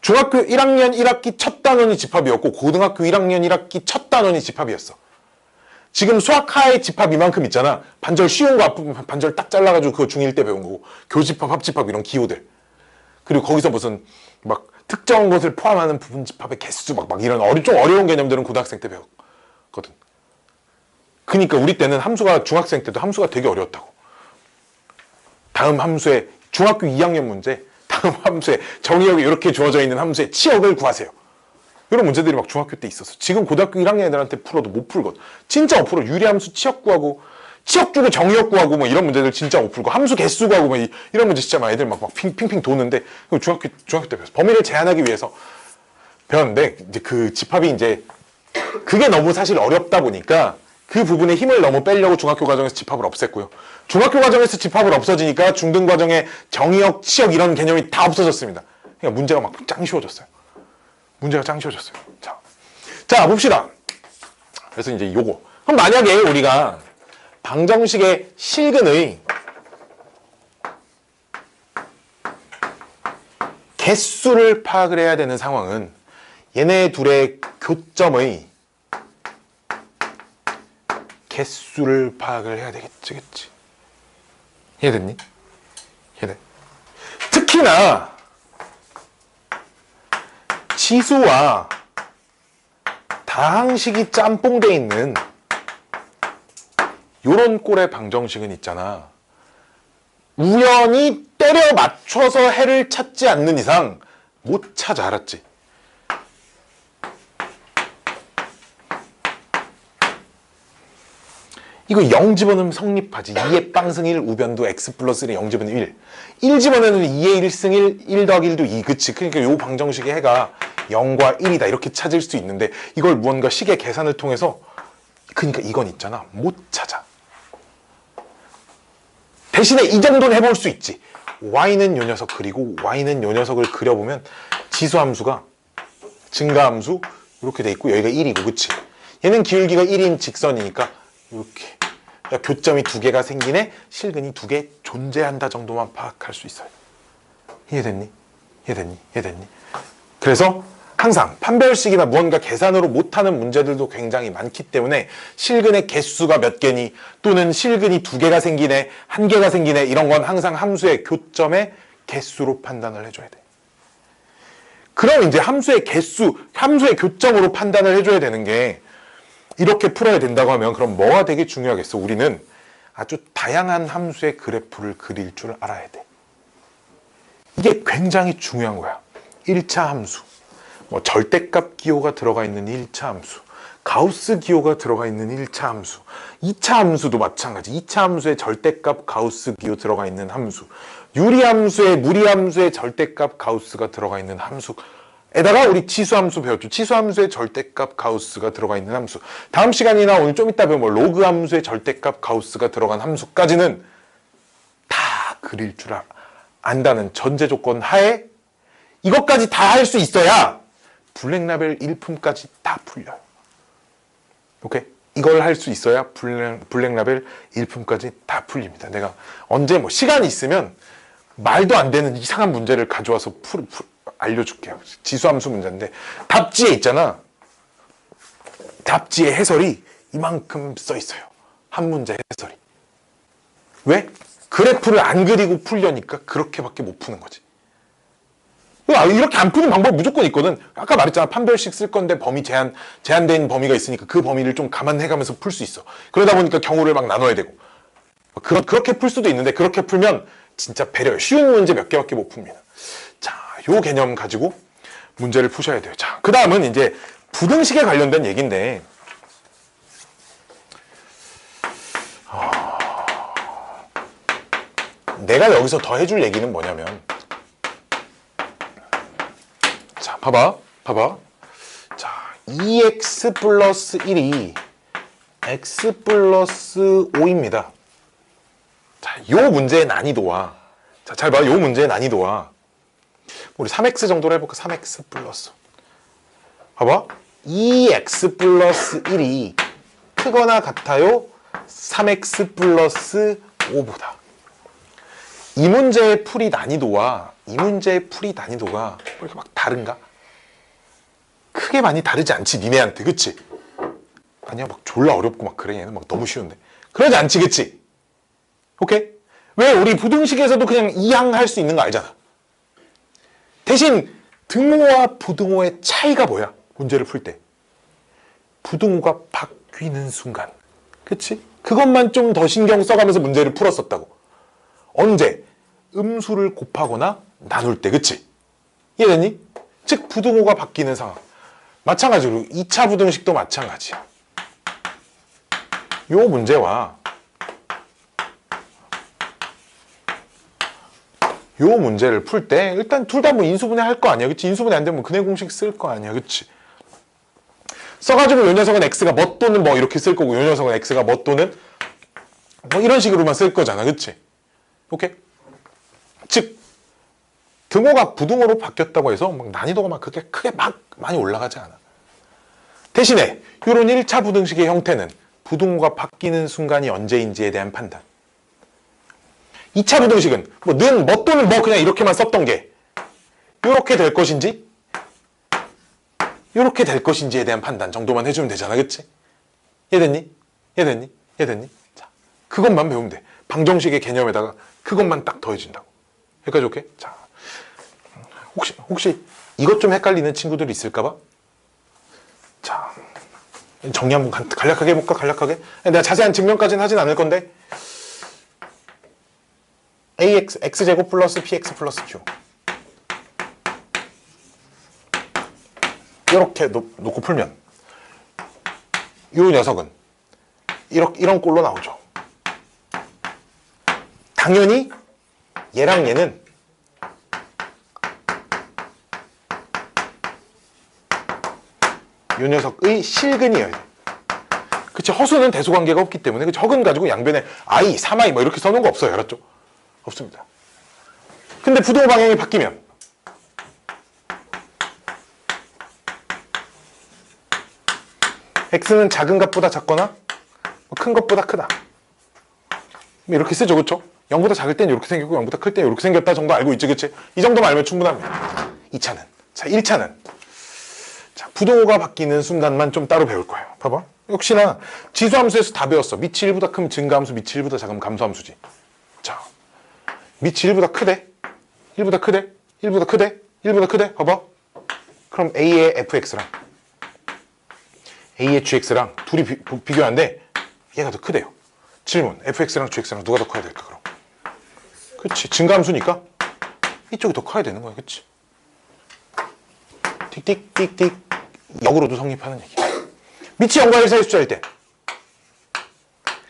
중학교 1학년 1학기 첫 단원이 집합이었고, 고등학교 1학년 1학기 첫 단원이 집합이었어. 지금 수학하의 집합 이만큼 있잖아. 반절 쉬운 거 반절 딱 잘라가지고 그거 중1 때 배운 거고, 교집합, 합집합 이런 기호들. 그리고 거기서 무슨 막 특정 것을 포함하는 부분 집합의 개수 막 이런 좀 어려운 개념들은 고등학생 때 배웠거든. 그러니까 우리 때는 함수가 중학생 때도 함수가 되게 어려웠다고. 다음 함수의 중학교 2학년 문제, 다음 함수의 정의역이 이렇게 주어져 있는 함수의 치역을 구하세요. 이런 문제들이 막 중학교 때 있었어. 지금 고등학교 1학년 애들한테 풀어도 못 풀거든. 진짜 못 풀어. 유리함수 치역 구하고 치역 주고 정의역 구하고 뭐 이런 문제들 진짜 못 풀고 함수 개수 구하고 뭐 이런 문제 진짜 막 애들 막 핑핑 도는데 중학교 때 배웠어. 범위를 제한하기 위해서 배웠는데 이제 그 집합이 이제 그게 너무 사실 어렵다 보니까 그 부분에 힘을 너무 빼려고 중학교 과정에서 집합을 없앴고요. 중학교 과정에서 집합을 없어지니까 중등 과정에 정의역, 치역 이런 개념이 다 없어졌습니다. 그러니까 문제가 막 짱 쉬워졌어요. 문제가 짱 쉬워졌어요. 자, 봅시다. 그래서 이제 요거. 그럼 만약에 우리가 방정식의 실근의 개수를 파악을 해야 되는 상황은 얘네 둘의 교점의 개수를 파악을 해야 되겠지, 그치? 이해됐니? 이해돼? 특히나 지수와 다항식이 짬뽕돼 있는 요런 꼴의 방정식은 있잖아. 우연히 때려 맞춰서 해를 찾지 않는 이상 못 찾아, 알았지? 이거 0 집어넣으면 성립하지. 2의 빵승 1, 우변도 x 플러스 1에 0 집어넣으면 1 집어넣으면 2의 1승 1 더하기 1도 2. 그치? 그러니까 요 방정식의 해가 0과 1이다 이렇게 찾을 수 있는데 이걸 무언가 식의 계산을 통해서 그러니까 이건 있잖아. 못 찾아. 대신에 이 정도는 해볼 수 있지. y는 요 녀석 그리고 y는 요 녀석을 그려보면 지수함수가 증가함수 이렇게 돼 있고 여기가 1이고 그치? 얘는 기울기가 1인 직선이니까 이렇게 교점이 두 개가 생기네. 실근이 두 개 존재한다 정도만 파악할 수 있어요. 이해됐니? 이해됐니? 그래서 항상 판별식이나 무언가 계산으로 못하는 문제들도 굉장히 많기 때문에 실근의 개수가 몇 개니 또는 실근이 두 개가 생기네 한 개가 생기네 이런 건 항상 함수의 교점의 개수로 판단을 해줘야 돼. 그럼 이제 함수의 개수, 함수의 교점으로 판단을 해줘야 되는 게 이렇게 풀어야 된다고 하면 그럼 뭐가 되게 중요하겠어? 우리는 아주 다양한 함수의 그래프를 그릴 줄 알아야 돼. 이게 굉장히 중요한 거야. 1차 함수, 뭐 절대값 기호가 들어가 있는 1차 함수, 가우스 기호가 들어가 있는 1차 함수, 2차 함수도 마찬가지. 2차 함수에 절대값 가우스 기호 들어가 있는 함수, 유리함수에 무리함수에 절대값 가우스가 들어가 있는 함수, 에다가 우리 치수함수 배웠죠. 치수함수에 절대값 가우스가 들어가 있는 함수. 다음 시간이나 오늘 좀 이따 배우면 뭐 로그 함수에 절대값 가우스가 들어간 함수까지는 다 그릴 줄 안다는 전제 조건 하에 이것까지 다 할 수 있어야 블랙라벨 1품까지 다 풀려요. 오케이? 이걸 할 수 있어야 블랙라벨 1품까지 다 풀립니다. 내가 언제 뭐 시간이 있으면 말도 안 되는 이상한 문제를 가져와서 알려줄게요. 지수함수 문제인데 답지에 있잖아. 답지에 해설이 이만큼 써 있어요. 한 문제 해설이. 왜? 그래프를 안 그리고 풀려니까 그렇게밖에 못 푸는 거지. 이렇게 안 푸는 방법 무조건 있거든. 아까 말했잖아. 판별식 쓸 건데 범위 제한된 범위가 있으니까 그 범위를 좀 감안해가면서 풀 수 있어. 그러다 보니까 경우를 막 나눠야 되고. 그렇게 풀 수도 있는데 그렇게 풀면 진짜 배려요. 쉬운 문제 몇 개밖에 못 풉니다. 자, 요 개념 가지고 문제를 푸셔야 돼요. 자, 그 다음은 이제 부등식에 관련된 얘기인데, 내가 여기서 더 해줄 얘기는 뭐냐면, 자, 봐봐. 자, 2x 플러스 1이 x 플러스 5입니다. 자, 요 문제의 난이도와, 자, 잘 봐. 요 문제의 난이도와, 우리 3x 정도로 해볼까? 3x 플러스. 봐봐. 2x 플러스 1이 크거나 같아요? 3x 플러스 5보다. 이 문제의 풀이 난이도와 이 문제의 풀이 난이도가 왜 이렇게 막 다른가? 크게 많이 다르지 않지, 니네한테. 그치? 아니야, 막 졸라 어렵고 막 그래. 얘는 막 너무 쉬운데. 그러지 않지, 그치? 오케이? 왜 우리 부등식에서도 그냥 이항 할 수 있는 거 알잖아. 대신 등호와 부등호의 차이가 뭐야? 문제를 풀 때. 부등호가 바뀌는 순간. 그치? 그것만 좀 더 신경 써가면서 문제를 풀었었다고. 언제? 음수를 곱하거나 나눌 때. 그치? 이해됐니? 즉 부등호가 바뀌는 상황. 마찬가지로 2차 부등식도 마찬가지야. 요 문제와 요 문제를 풀 때 일단 둘 다 뭐 인수분해 할 거 아니야. 그치? 인수분해 안 되면 근해 공식 쓸 거 아니야. 그치? 써가지고 요 녀석은 x가 뭐 또는 뭐 이렇게 쓸 거고 요 녀석은 x가 뭐 또는 뭐 이런 식으로만 쓸 거잖아. 그치? 오케이? 즉 등호가 부등호로 바뀌었다고 해서 막 난이도가 막 그렇게 크게 막 많이 올라가지 않아. 대신에 이런 1차 부등식의 형태는 부등호가 바뀌는 순간이 언제인지에 대한 판단. 2차 부등식은 뭐 는, 뭐 또는 뭐 그냥 이렇게만 썼던 게 이렇게 될 것인지 이렇게 될 것인지에 대한 판단 정도만 해주면 되잖아. 그치? 이해됐니? 이해됐니? 이해됐니? 자, 그것만 배우면 돼. 방정식의 개념에다가 그것만 딱 더해준다고. 여기까지 오케이? 자, 혹시 이것 좀 헷갈리는 친구들이 있을까봐? 자, 정리 한번 간략하게 해볼까? 간략하게? 내가 자세한 증명까지는 하진 않을 건데 ax, x제곱 플러스 px 플러스 q 이렇게 놓고 풀면 이 녀석은 이런 꼴로 나오죠. 당연히 얘랑 얘는 이 녀석의 실근이어야 돼. 그치? 허수는 대소관계가 없기 때문에 그치? 허근 가지고 양변에 i, 3i 뭐 이렇게 써놓은 거 없어요. 알았죠? 없습니다. 근데 부등호 방향이 바뀌면 x는 작은 값보다 작거나 큰 것보다 크다. 이렇게 쓰죠. 그쵸? 0보다 작을 땐 이렇게 생겼고 0보다 클 땐 이렇게 생겼다 정도 알고 있지. 그치? 이 정도만 알면 충분합니다. 2차는. 자, 1차는. 자, 부등호가 바뀌는 순간만 좀 따로 배울 거예요. 봐봐. 역시나 지수함수에서 다 배웠어. 밑이 1보다 크면 증가함수, 밑이 1보다 작으면 감소함수지. 자, 밑이 1보다 크대? 1보다 크대? 1보다 크대? 1보다 크대? 봐봐. 그럼 A의 fx랑 A의 gx랑 둘이 비교하는데 얘가 더 크대요. 질문. fx랑 gx랑 누가 더 커야 될까 그럼? 그치. 증가함수니까 이쪽이 더 커야 되는 거야. 그치? 틱틱틱틱 역으로도 성립하는 얘기. 밑이 0과 1 사이 숫자일 때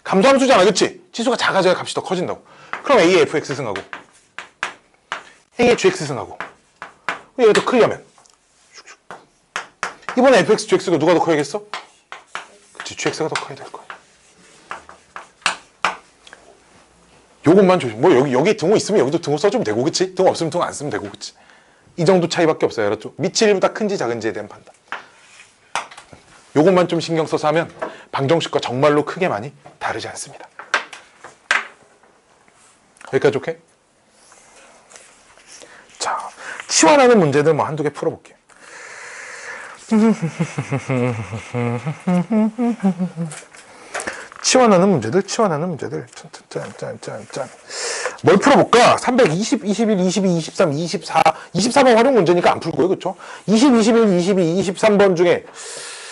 감소함수잖아. 그치? 지수가 작아져야 값이 더 커진다고. 그럼 A의 fx 승하고 A의 gx 승하고 얘가 더 크려면 이번에 fx, gx가 누가 더 커야겠어? 그치, gx가 더 커야 될 거야. 요것만 조심. 뭐 여기 등호 있으면 여기도 등호 써주면 되고, 그치? 등호 없으면 등호 안 쓰면 되고, 그치? 이 정도 차이밖에 없어요. 알았죠? 밑이 1보다 큰지 작은지에 대한 판단. 요것만 좀 신경 써서 하면 방정식과 정말로 크게 많이 다르지 않습니다. 여기까지 오케이? 자, 치환하는 문제들 뭐 한두 개 풀어볼게요. 치환하는 문제들. 짠. 뭘 풀어볼까? 320, 21, 22, 23, 24. 24번 활용 문제니까 안 풀고요. 그쵸? 20, 21, 22, 23번 중에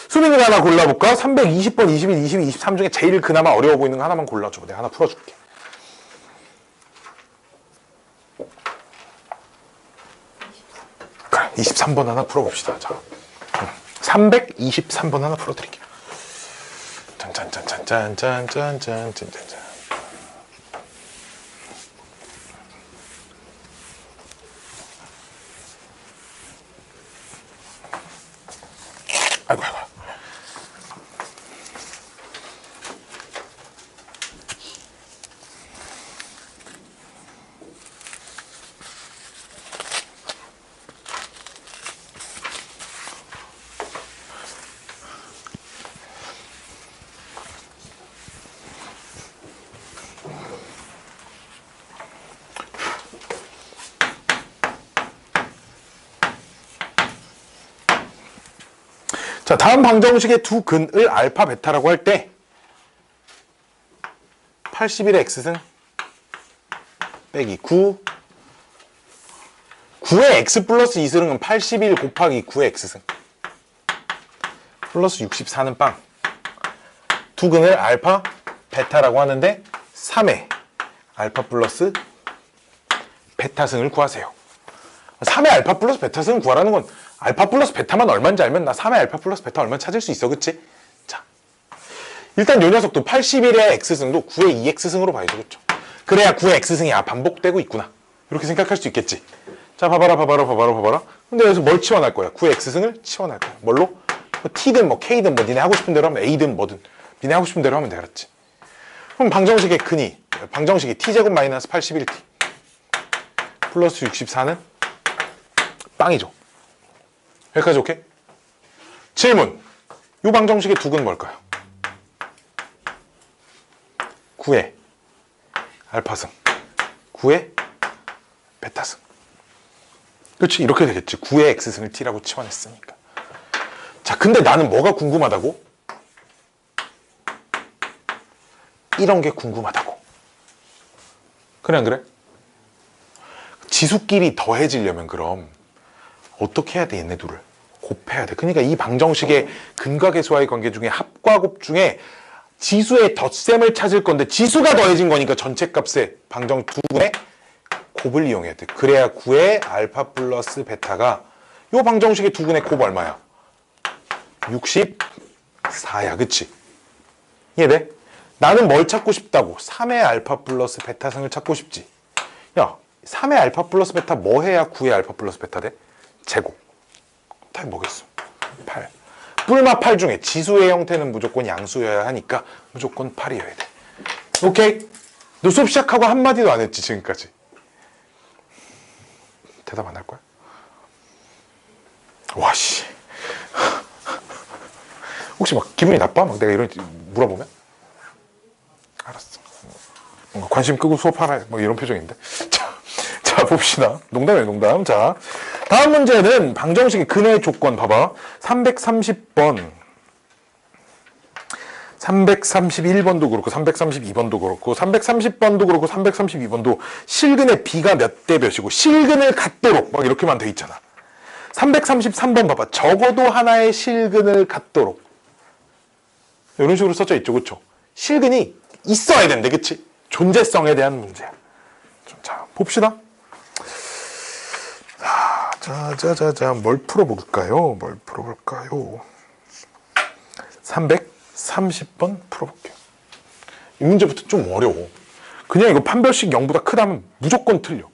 수민이가 하나 골라볼까? 320번, 21, 22, 23 중에 제일 그나마 어려워 보이는 거 하나만 골라줘. 내가 하나 풀어줄게. 그래, 23번 하나 풀어봅시다. 자, 323번 하나 풀어드릴게요. 짠. 아이고. 자, 다음 방정식의 두 근을 알파, 베타라고 할 때 81의 x승 빼기 9 9의 x 플러스 2승은 81 곱하기 9의 x승 플러스 64는 빵. 두근을 알파, 베타라고 하는데 3의 알파 플러스 베타승을 구하세요. 3의 알파 플러스 베타승을 구하라는 건 알파 플러스 베타만 얼마인지 알면 나 3의 알파 플러스 베타 얼마 찾을 수 있어, 그치? 자, 일단 요 녀석도 81의 x승도 9의 2x승으로 봐야죠, 그쵸? 그래야 9의 x승이 반복되고 있구나, 이렇게 생각할 수 있겠지. 자, 봐봐라. 근데 여기서 뭘 치환할 거야? 9의 x승을 치환할 거야. 뭘로? 뭐 t든 뭐 k든 뭐 니네 하고 싶은 대로 하면 a든 뭐든 니네 하고 싶은 대로 하면 돼, 알았지? 그럼 방정식의 근이, 방정식이 t제곱 마이너스 81t 플러스 64는 빵이죠. 여기까지 오케이? 질문. 이 방정식의 두근 뭘까요? 9의 알파승, 9의 베타승. 그렇지, 이렇게 되겠지. 9의 x승을 t라고 치환했으니까. 자, 근데 나는 뭐가 궁금하다고? 이런 게 궁금하다고. 그래, 안 그래? 지수끼리 더해지려면 그럼 어떻게 해야 돼? 얘네 둘을 곱해야 돼. 그러니까 이 방정식의 근과 계수와의 관계 중에 합과 곱 중에 지수의 덧셈을 찾을 건데 지수가 더해진 거니까 전체 값의 방정 두근의 곱을 이용해야 돼. 그래야 9의 알파 플러스 베타가 이 방정식의 두근의 곱 얼마야? 64야, 그치? 이해돼? 나는 뭘 찾고 싶다고? 3의 알파 플러스 베타승을 찾고 싶지. 야, 3의 알파 플러스 베타 뭐 해야 9의 알파 플러스 베타 돼? 제곱. 답이 뭐겠어? 8. 뿔마 8 중에 지수의 형태는 무조건 양수여야 하니까 무조건 8이어야 돼. 오케이? 너 수업 시작하고 한마디도 안 했지, 지금까지. 대답 안 할 거야? 와, 씨. 혹시 막 기분이 나빠? 막 내가 이런 물어보면? 알았어. 뭔가 관심 끄고 수업하라, 뭐 이런 표정인데. 자, 봅시다. 농담이에요, 농담. 자, 다음 문제는 방정식의 근의 조건 봐봐. 330번, 331번도 그렇고 332번도 그렇고 330번도 그렇고 332번도 실근의 비가 몇 대 몇이고 실근을 갖도록 막 이렇게만 돼 있잖아. 333번 봐봐. 적어도 하나의 실근을 갖도록 이런 식으로 써져 있죠, 그렇죠? 실근이 있어야 된대, 그치? 존재성에 대한 문제야. 자, 봅시다. 자, 뭘 풀어볼까요? 330번 풀어볼게요. 이 문제부터 좀 어려워. 그냥 이거 판별식 0보다 크다면 무조건 틀려.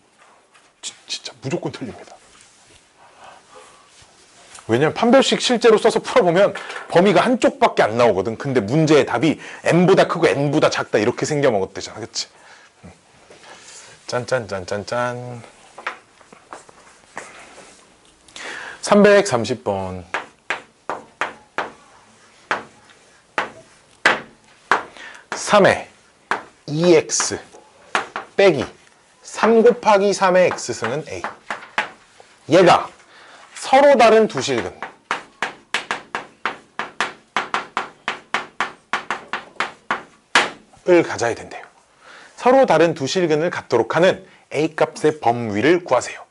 진짜 무조건 틀립니다. 왜냐면 판별식 실제로 써서 풀어보면 범위가 한쪽밖에 안 나오거든. 근데 문제의 답이 n보다 크고 n보다 작다 이렇게 생겨먹었대잖아, 그치? 짠. 330번. 3의 2x 빼기 3 곱하기 3의 x승은 a. 얘가 서로 다른 두 실근을 가져야 된대요. 서로 다른 두 실근을 갖도록 하는 a 값의 범위를 구하세요.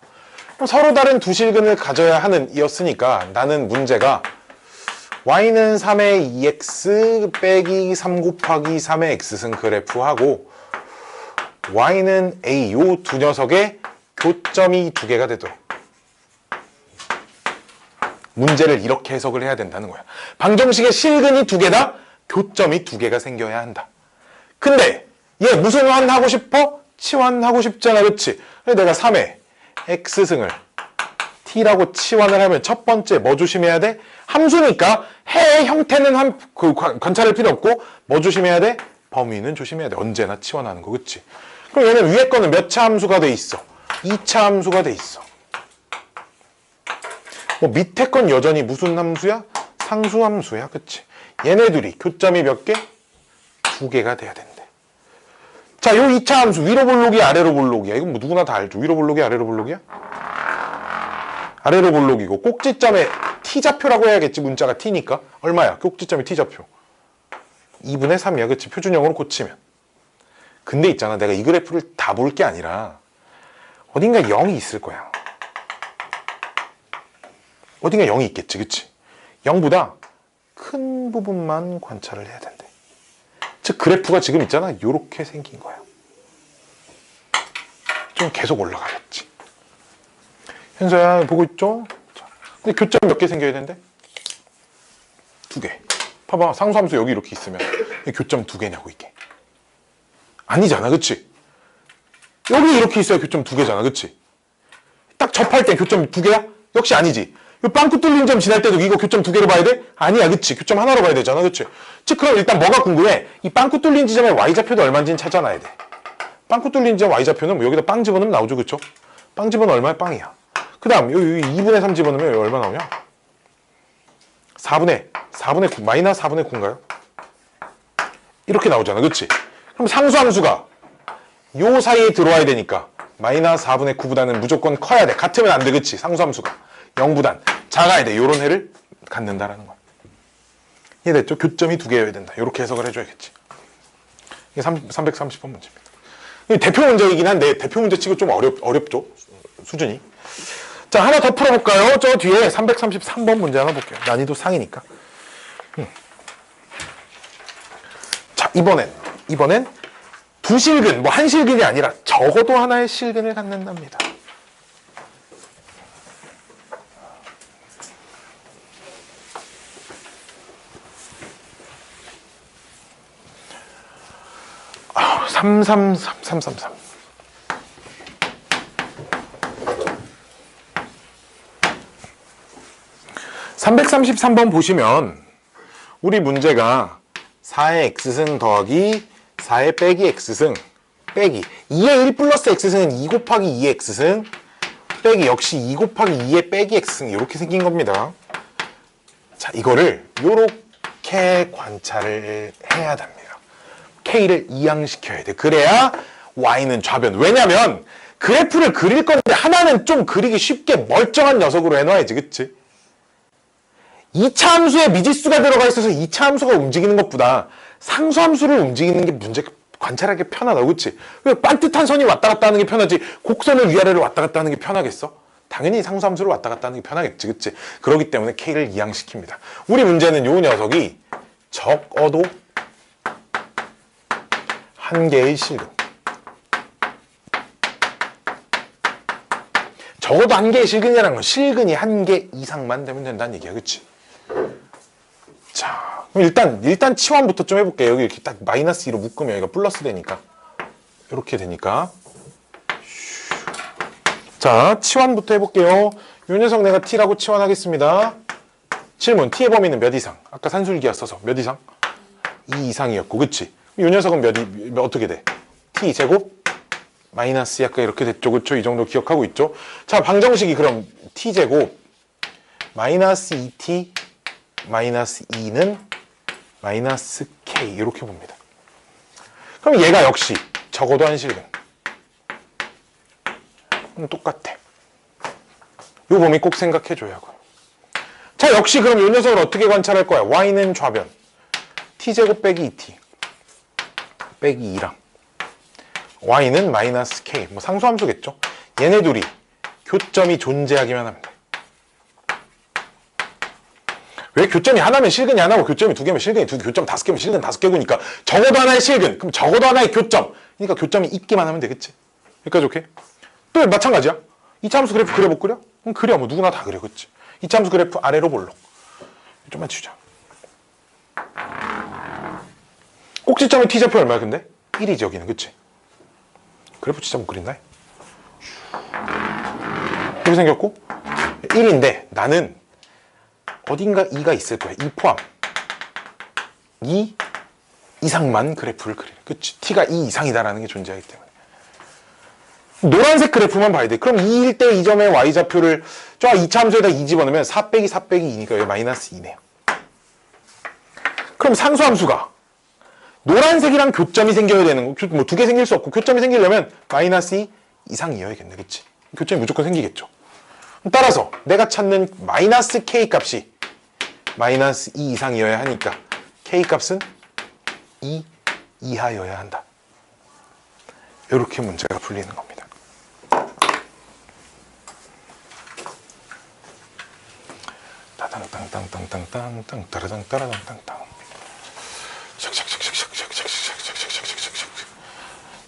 그럼 서로 다른 두 실근을 가져야 하는 이었으니까 나는 문제가 y는 3의 2x 빼기 3 곱하기 3의 x승 그래프하고 y는 a 요 두 녀석의 교점이 두 개가 되도록 문제를 이렇게 해석을 해야 된다는 거야. 방정식의 실근이 두 개다, 교점이 두 개가 생겨야 한다. 근데 얘 무슨 환하고 싶어? 치환하고 싶잖아, 그치? 그래서 내가 3의 x승을 t라고 치환을 하면 첫 번째 뭐 조심해야 돼? 함수니까 해의 형태는 관찰할 필요 없고 뭐 조심해야 돼? 범위는 조심해야 돼. 언제나 치환하는 거, 그치? 그럼 얘는 위에 거는 몇 차 함수가 돼 있어? 2차 함수가 돼 있어. 뭐 밑에 건 여전히 무슨 함수야? 상수 함수야, 그치? 얘네들이 교점이 몇 개? 두 개가 돼야 된대. 자, 요 2차 함수 위로 볼록이야, 아래로 볼록이야? 이건 뭐 누구나 다 알죠. 위로 볼록이야, 아래로 볼록이야? 아래로 볼록이고 꼭지점에 t좌표라고 해야겠지. 문자가 t니까. 얼마야? 꼭지점이 t좌표. 2분의 3이야, 그치? 표준형으로 고치면. 근데 있잖아, 내가 이 그래프를 다 볼 게 아니라 어딘가 0이 있을 거야. 어딘가 0이 있겠지, 그치? 0보다 큰 부분만 관찰을 해야 된대. 즉 그래프가 지금 있잖아, 요렇게 생긴 거야. 좀 계속 올라가겠지. 현서야 보고 있죠? 자, 근데 교점 몇 개 생겨야 된대? 2개. 봐봐, 상수함수 여기 이렇게 있으면 교점 2개냐고 이게. 아니잖아, 그치? 여기 이렇게 있어야 교점 2개잖아, 그치? 딱 접할 때 교점 2개야? 역시 아니지. 이 빵꾸 뚫린 점 지날 때도 이거 교점 2개로 봐야 돼? 아니야, 그치? 교점 하나로 봐야 되잖아, 그치? 즉 그럼 일단 뭐가 궁금해? 이 빵꾸 뚫린 지점의 y좌표도 얼마인지는 찾아놔야 돼. 빵꾸 뚫린 지점 y좌표는 뭐 여기다 빵 집어넣으면 나오죠, 그쵸? 빵 집어넣으면 얼마야? 빵이야. 그 다음 여기 2분의 3 집어넣으면 여기 얼마 나오냐? 4분의 9, 마이너스 4분의 9인가요? 이렇게 나오잖아, 그치? 그럼 상수함수가 요 사이에 들어와야 되니까 마이너스 4분의 9보다는 무조건 커야 돼. 같으면 안 돼, 그치? 상수함수가 0보단 작아야 돼. 요런 해를 갖는다라는 거야. 이해됐죠? 교점이 2개여야 된다. 요렇게 해석을 해줘야겠지. 이게 330번 문제입니다. 대표 문제이긴 한데 대표 문제 치고 좀 어렵죠? 수준이. 자, 하나 더 풀어볼까요? 저 뒤에 333번 문제 하나 볼게요. 난이도 상이니까. 자, 이번엔 두 실근, 뭐 한 실근이 아니라 적어도 하나의 실근을 갖는답니다. 아, 333. (333번) 보시면 우리 문제가 4의 x승 더하기 4의 빼기 x승 빼기 2의 1 플러스 x승은 2 곱하기 2의 x승 빼기 역시 2 곱하기 2의 빼기 x승 이렇게 생긴 겁니다. 자, 이거를 요렇게 관찰을 해야 됩니다. K를 이항시켜야 돼. 그래야 Y는 좌변. 왜냐면 그래프를 그릴 건데 하나는 좀 그리기 쉽게 멀쩡한 녀석으로 해놔야지, 그치? 2차 함수에 미지수가 들어가 있어서 2차 함수가 움직이는 것보다 상수함수를 움직이는 게 문제 관찰하기 편하다고, 그치? 왜 반듯한 선이 왔다 갔다 하는 게 편하지 곡선을 위아래로 왔다 갔다 하는 게 편하겠어? 당연히 상수함수를 왔다 갔다 하는 게 편하겠지, 그치? 그렇기 때문에 K를 이항시킵니다. 우리 문제는 요 녀석이 적어도 한 개의 실근. 적어도 한 개의 실근이라는 건 실근이 한 개 이상만 되면 된다는 얘기야, 그치? 자, 그럼 일단 치환부터 좀 해볼게요. 여기 이렇게 딱 마이너스 2로 묶으면 여기가 플러스 되니까. 이렇게 되니까. 자, 치환부터 해볼게요. 요 녀석 내가 t라고 치환하겠습니다. 질문, t의 범위는 몇 이상? 아까 산술기였어서 몇 이상? 2 이상이었고, 그치? 요 녀석은 어떻게 돼? t 제곱 마이너스 약간 이렇게 됐죠, 그쵸? 이 정도 기억하고 있죠? 자, 방정식이 그럼 t 제곱 마이너스 2t 마이너스 2는 마이너스 k 이렇게 봅니다. 그럼 얘가 역시 적어도 한 실근. 똑같아. 요 범위 꼭 생각해줘야 하고요. 자, 역시 그럼 요 녀석을 어떻게 관찰할 거야? y는 좌변 t제곱 빼기 2t 빼기 2랑 y는 마이너스 k, 뭐 상수함수겠죠? 얘네 둘이 교점이 존재하기만 합니다. 왜 교점이 하나면 실근이 하나고 교점이 2개면 실근이 2개, 교점 5개면 실근 5개고니까 적어도 하나의 실근, 그럼 적어도 하나의 교점. 그러니까 교점이 있기만 하면 되겠지. 여기까지 오케이? 또 마찬가지야. 2차 함수 그래프 그려 못 그려? 그럼 그려, 뭐 누구나 다 그려, 그치? 2차 함수 그래프 아래로 볼록. 좀만 치자. 꼭지점의 t좌표 얼마야 근데? 1이지 여기는, 그치? 그래프 진짜 못 그린다. 이렇게 생겼고 1인데 나는 어딘가 2가 있을 거야. 2 포함 2 이상만 그래프를 그리는, 그치? t가 2 이상이다라는 게 존재하기 때문에 노란색 그래프만 봐야 돼. 그럼 2일 때 이 점의 y좌표를 저 2차 함수에다 2 집어넣으면 4 빼기 4 빼기 2니까 여기 마이너스 2네요. 그럼 상수함수가 노란색이랑 교점이 생겨야 되는 거, 뭐 2개 생길 수 없고 교점이 생기려면 마이너스 2 이상이어야겠네, 그치? 교점이 무조건 생기겠죠. 따라서 내가 찾는 마이너스 k 값이 마이너스 2 이상이어야 하니까 k 값은 2 이하여야 한다. 이렇게 문제가 풀리는 겁니다. 땅땅땅땅땅 따라당 따라당땅땅.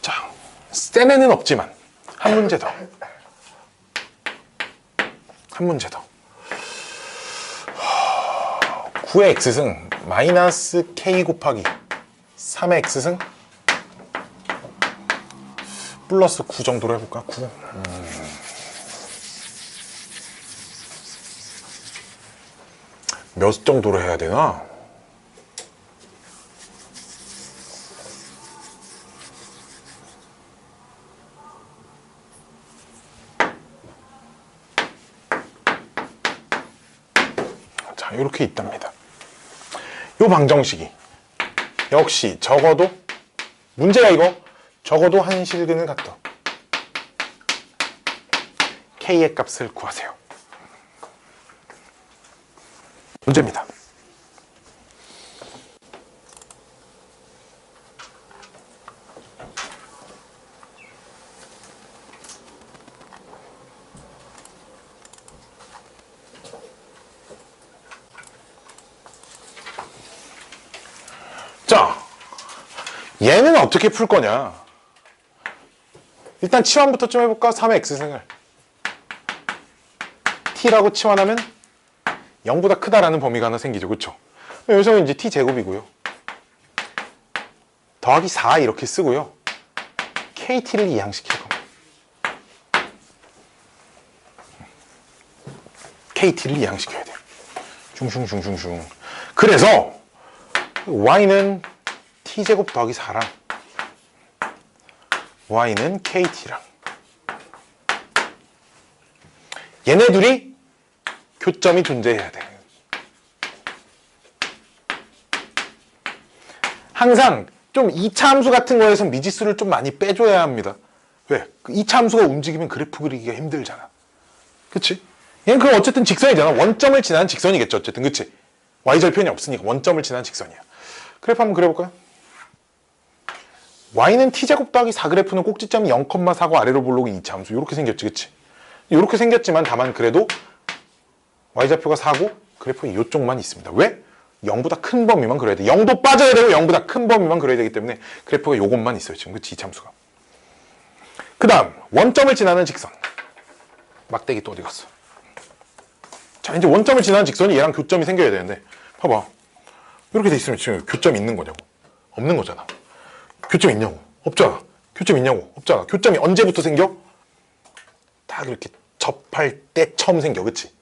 자, 센에는 없지만 한 문제 더. 한 문제 더. 9의 x승 마이너스 k 곱하기 3의 x승 플러스 9 정도로 해볼까? 9. 몇 정도로 해야 되나? 자, 이렇게 있답니다. 요 방정식이 역시 적어도 문제가 이거 적어도 한 실근을 갖다 k의 값을 구하세요. 문제입니다. 자, 얘는 어떻게 풀 거냐? 일단 치환부터 좀 해볼까? 3의 x승을 t라고 치환하면 0보다 크다라는 범위가 하나 생기죠. 그쵸? 여기서는 이제 t제곱이고요. 더하기 4 이렇게 쓰고요. kt를 이항시킬 겁니다. kt를 이항시켜야 돼요. 슝슝슝슝슝. 그래서 y는 t제곱 더하기 4랑 y는 kt랑 얘네 둘이 교점이 존재해야 돼. 항상 좀 2차 함수 같은 거에서 미지수를 좀 많이 빼줘야 합니다. 왜? 2차 함수가 움직이면 그래프 그리기가 힘들잖아. 그치? 얘는 그럼 어쨌든 직선이잖아. 원점을 지나는 직선이겠죠. 어쨌든 그치? y절편이 없으니까 원점을 지나는 직선이야. 그래프 한번 그려볼까요? y는 t제곱 더하기 4그래프는 꼭지점이 0,4고 아래로 볼록이 2차 함수. 이렇게 생겼지. 그치? 이렇게 생겼지만 다만 그래도 y좌표가 4고 그래프 이쪽만 있습니다. 왜? 0보다 큰 범위만 그려야 돼. 0도 빠져야 되고 0보다 큰 범위만 그려야 되기 때문에 그래프가 요것만 있어요. 지금 그치? 2참수가. 그 다음 원점을 지나는 직선. 막대기 또 어디 갔어? 자, 이제 원점을 지나는 직선이 얘랑 교점이 생겨야 되는데 봐봐. 이렇게 돼 있으면 지금 교점이 있는 거냐고? 없는 거잖아. 교점이 있냐고? 없잖아. 교점이 있냐고? 없잖아. 교점이 언제부터 생겨? 딱 이렇게 접할 때 처음 생겨. 그치?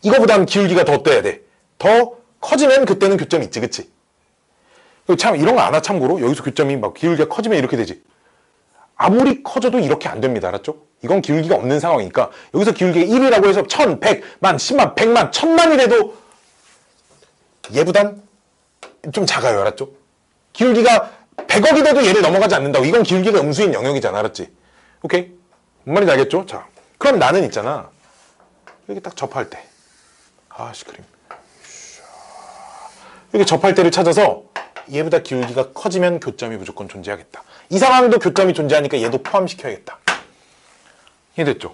이거보다는 기울기가 더 떠야 돼. 더 커지면 그때는 교점이 있지. 그치? 참 이런 거 안 와. 참고로 여기서 교점이 막 기울기가 커지면 이렇게 되지. 아무리 커져도 이렇게 안 됩니다. 알았죠? 이건 기울기가 없는 상황이니까 여기서 기울기가 1이라고 해서 1000, 100, 만, 10만, 100만, 1000만이라도 얘보단 좀 작아요. 알았죠? 기울기가 100억이 돼도 얘를 넘어가지 않는다고. 이건 기울기가 음수인 영역이잖아. 알았지? 오케이? 뭔 말인지 알겠죠? 자, 그럼 나는 있잖아. 여기 딱 접할 때. 아이스크림. 이렇게 접할 때를 찾아서 얘보다 기울기가 커지면 교점이 무조건 존재하겠다. 이 상황도 교점이 존재하니까 얘도 포함시켜야겠다. 이해됐죠?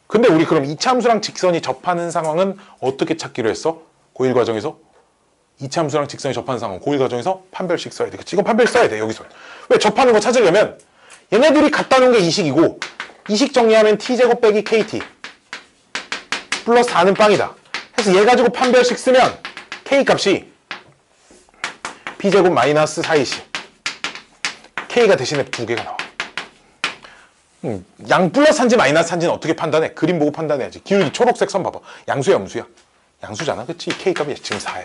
근데 우리 그럼 이차함수랑 직선이 접하는 상황은 어떻게 찾기로 했어? 고1 과정에서? 이차함수랑 직선이 접하는 상황 고1 과정에서 판별식 써야 돼. 그치? 이건 판별 써야 돼. 여기서. 왜? 접하는 거 찾으려면 얘네들이 갖다 놓은 게 이식이고 이식 정리하면 t제곱 빼기 kt 플러스 4는 빵이다. 그래서 얘 가지고 판별식 쓰면 k 값이 b제곱 마이너스 4ac k가 대신에 두 개가 나와. 양 플러스 한지 마이너스 한지는 어떻게 판단해? 그림 보고 판단해야지. 기울기 초록색 선 봐봐. 양수야 음수야? 양수잖아. 그치? k 값이 지금 4야.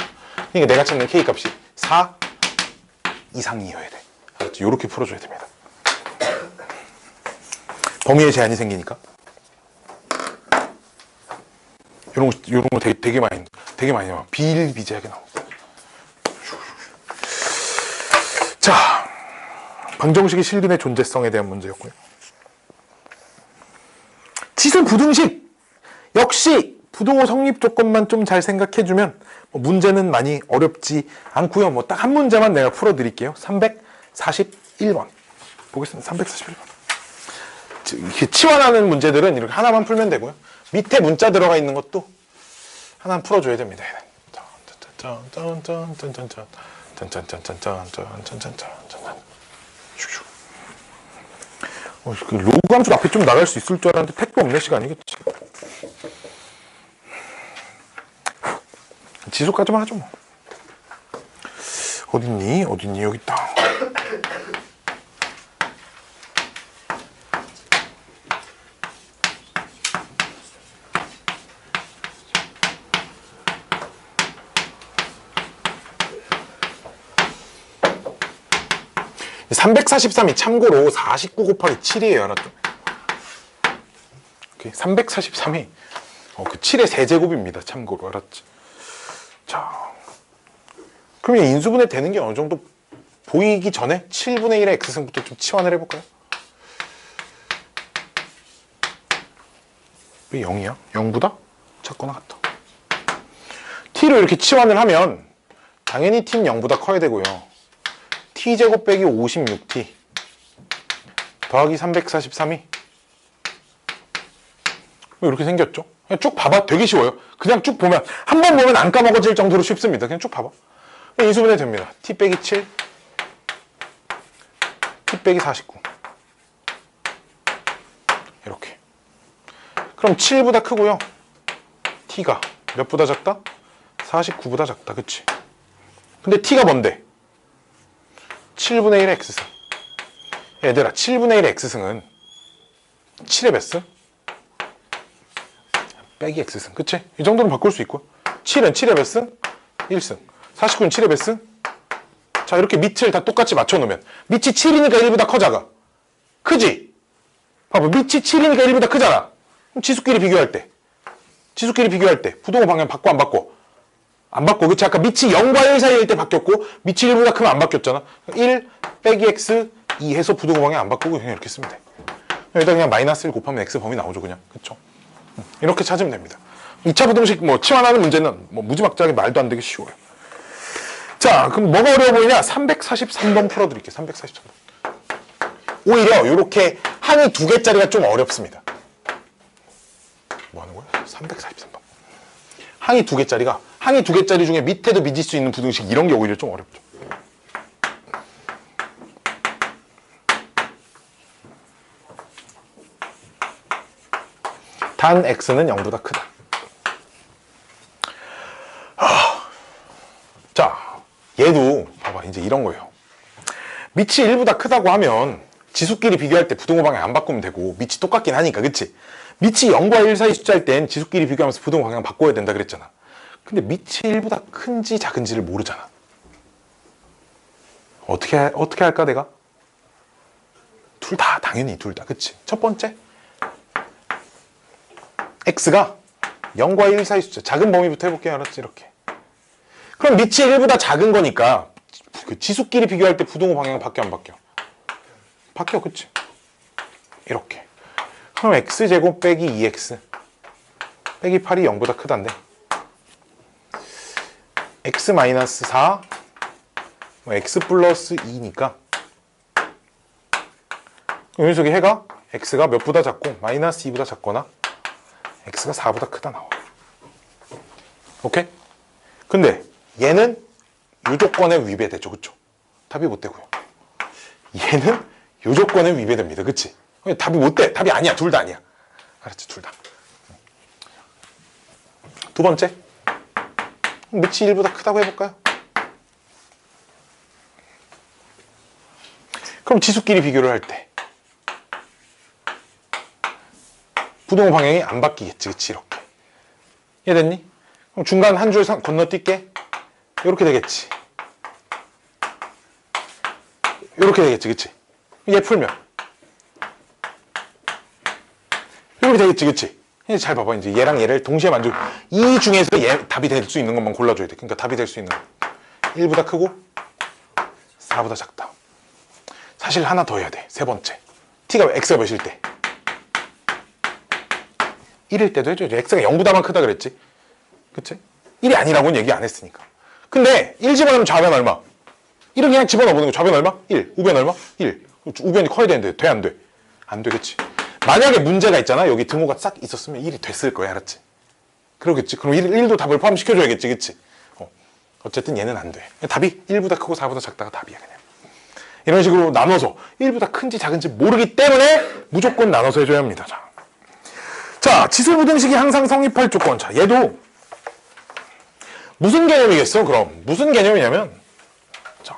그러니까 내가 찾는 k 값이 4 이상이어야 돼. 알았지? 이렇게 풀어줘야 됩니다. 범위에 제한이 생기니까. 이런 거 되게 많이 나와. 비일비재하게 나와. 자, 방정식의 실근의 존재성에 대한 문제였고요. 지수 부등식! 역시 부등호 성립 조건만 좀 잘 생각해주면 문제는 많이 어렵지 않고요. 딱 한 문제만 내가 풀어드릴게요. 341번. 보겠습니다. 341번. 이렇게 치환하는 문제들은 이렇게 하나만 풀면 되고요. 밑에 문자 들어가 있는 것도 하나는 풀어줘야 됩니다. 로그 함수 앞에 좀 나갈 수 있을 줄 알았는데 택도 없네. 시간이. 그치? 지수까지만 하죠 뭐. 어딨니? 어딨니? 여기 있다. (343이) 참고로 49 곱하기 7이에요. 알았죠? 343이 그 7의 세제곱입니다. 참고로. 알았지? 자, 그럼 인수분해 되는 게 어느 정도 보이기 전에 7분의 1의 x승부터 좀 치환을 해볼까요? 왜 0이야? 0보다 작거나 같다. t로 이렇게 치환을 하면 당연히 t는 0보다 커야 되고요. t제곱 빼기 56t 더하기 343이 이렇게 생겼죠? 그냥 쭉 봐봐. 되게 쉬워요. 그냥 쭉 보면 한 번 보면 안 까먹어질 정도로 쉽습니다. 그냥 쭉 봐봐. 인수분해 됩니다. t 빼기 7 t 빼기 49 이렇게. 그럼 7보다 크고요. t가 몇보다 작다? 49보다 작다. 그치? 근데 t가 뭔데? 7분의 1의 x승. 얘들아, 7분의 1의 x승은 7의 몇 승? 빼기 x승. 그치? 이 정도는 바꿀 수 있고. 7은 7의 몇 승? 1승. 49는 7의 몇 승? 자, 이렇게 밑을 다 똑같이 맞춰놓으면 밑이 7이니까 1보다 커, 작아? 크지? 봐봐, 밑이 7이니까 1보다 크잖아. 그럼 지수끼리 비교할 때 부동호 방향 바꿔 안 바꿔? 안 바꿔. 그치? 아까 밑이 0과 1 사이일 때 바뀌었고 밑이 1보다 크면 안 바뀌었잖아. 1 빼기 x 2 해서 부동호 방향 안 바꾸고 그냥 이렇게 쓰면 돼. 여기다 그냥 마이너스 1 곱하면 x 범위 나오죠. 그냥. 그쵸? 이렇게 찾으면 됩니다. 2차 부동식 치환하는 문제는 무지막지하게 말도 안 되게 쉬워요. 자, 그럼 뭐가 어려워 보이냐? 343번 풀어드릴게요. 343번. 오히려 이렇게 항이 2개짜리가 좀 어렵습니다. 뭐 하는 거야? 343번. 항이 2개짜리 중에 밑에도 빚을 수 있는 부등식 이런 게 오히려 좀 어렵죠. 단 x는 0보다 크다. 자, 얘도 봐봐. 이제 이런 거예요. 밑이 1보다 크다고 하면 지수끼리 비교할 때 부동호 방향 안 바꾸면 되고 밑이 똑같긴 하니까. 그치? 밑이 0과 1 사이 숫자일 땐 지수끼리 비교하면서 부동호 방향 바꿔야 된다 그랬잖아. 근데 밑이 1보다 큰지 작은지를 모르잖아. 어떻게 할까 내가? 둘 다, 당연히 둘 다. 그치? 첫 번째, x가 0과 1 사이 숫자 작은 범위부터 해볼게요. 알았지? 이렇게. 그럼 밑이 1보다 작은 거니까 그 지수끼리 비교할 때 부동호 방향은 바뀌어 안 바뀌어? 바뀌어. 그치? 이렇게. 그럼 x제곱 빼기 2x 빼기 8이 0보다 크단데 x 마이너스 4 x 플러스 2니까 이 녀석이 해가 x가 몇보다 작고 마이너스 2보다 작거나 x가 4보다 크다 나와. 오케이? 근데 얘는 이 조건에 위배되죠. 그쵸? 답이 못 되고요. 얘는 이 조건에 위배됩니다. 그치? 답이 못 돼. 답이 아니야. 둘 다 아니야. 알았지? 둘 다. 두 번째. 밑이 1보다 크다고 해볼까요? 그럼 지수끼리 비교를 할 때 부동호 방향이 안 바뀌겠지. 그치? 이렇게. 이해됐니? 그럼 중간 한 줄 건너뛸게. 이렇게 되겠지. 이렇게 되겠지. 그치? 얘 풀면 이렇게 되겠지. 그치? 이제 잘 봐봐. 이제 얘랑 얘를 동시에 만들고 이 중에서 얘 답이 될 수 있는 것만 골라줘야 돼. 그러니까 답이 될 수 있는 거 1보다 크고 4보다 작다. 사실 하나 더 해야 돼. 세 번째, t가 x가 몇일 때? 1일 때도 해줘야지. x가 0보다만 크다 그랬지. 그치? 1이 아니라고는 얘기 안 했으니까. 근데 1 집어넣으면 좌변 얼마? 1은 그냥 집어넣어보는 거. 좌변 얼마? 1. 우변 얼마? 1. 우변이 커야 되는데 돼? 안 돼? 안 되겠지. 만약에 문제가 있잖아. 여기 등호가 싹 있었으면 1이 됐을 거야. 알았지? 그러겠지. 그럼 1도 답을 포함시켜줘야겠지. 그치? 어쨌든 얘는 안 돼. 답이 1보다 크고 4보다 작다가 답이야, 그냥. 이런 식으로 나눠서 1보다 큰지 작은지 모르기 때문에 무조건 나눠서 해줘야 합니다. 자, 지수부등식이 항상 성립할 조건. 자, 얘도 무슨 개념이겠어? 그럼 무슨 개념이냐면, 자,